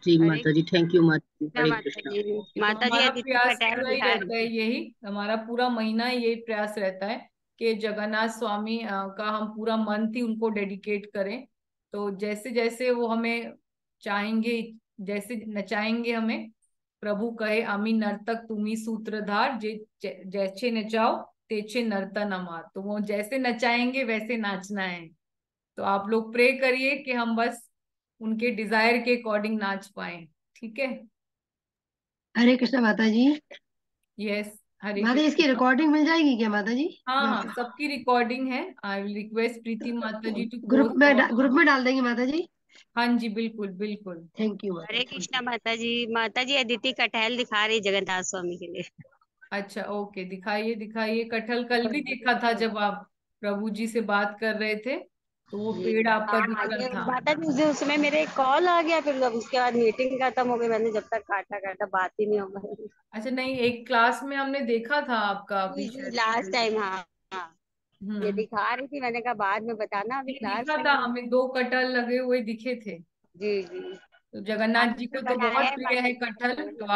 जी हरे माता जी, थैंक यू माता जी, कृष्णा हरे माता कृष्णा। जी। तो माता जी हमारा अदिति प्रयास पटेल पूरा ही दिखा रहता है, रही यही हमारा पूरा महीना यही प्रयास रहता है कि जगन्नाथ स्वामी का हम पूरा मंथ ही उनको डेडिकेट करें। तो जैसे जैसे वो हमें चाहेंगे, जैसे नचाएंगे हमें, प्रभु कहे अमी नर्तक तुम्ही सूत्रधार, जैसे नचाओ तेचे नर्तन नमार, तो वो जैसे नचाएंगे वैसे नाचना है। तो आप लोग प्रे करिए कि हम बस उनके डिजायर के अकॉर्डिंग नाच पाए। ठीक है। हरे कृष्णा माता जी। यस, हरे माता जी, इसकी कृष्णा। रिकॉर्डिंग मिल जाएगी क्या माता जी? हाँ हाँ, सबकी रिकॉर्डिंग है। आई विल रिक्वेस्ट प्रीति माता जी टू ग्रुप पोस्ट में ऑन। ग्रुप में डाल देंगे माता जी। हाँ जी, बिल्कुल बिल्कुल। थैंक यू माता हरे जी। कृष्णा माता जी। माता जी अदिति कटहल दिखा रही जगन्नाथ स्वामी के लिए। अच्छा, ओके, दिखाइए दिखाइए। कटहल कल भी देखा था जब आप प्रभु जी से बात कर रहे थे, तो वो पेड़ आपका दिख हाँ रहा ये था। माता जी उसमें मेरे कॉल आ गया, फिर जब उसके बाद मीटिंग खत्म हो गई, मैंने जब तक काटा काटा बात ही नहीं हो पाई। अच्छा, नहीं, एक क्लास में हमने देखा था आपका जी अभी जी शायद। लास्ट टाइम, हाँ हाँ। ये हम्म। दिखा रही थी, मैंने कहा बाद में बताना, अभी नहीं, क्लास दिखा में था, हूँ। हमें दो कटहल लगे हुए दिखे थे। जी जी। तो जगन्नाथ आपने जी तो को तो बनाया बहुत है प्रिय माता है जी कटहल, तो कटहल।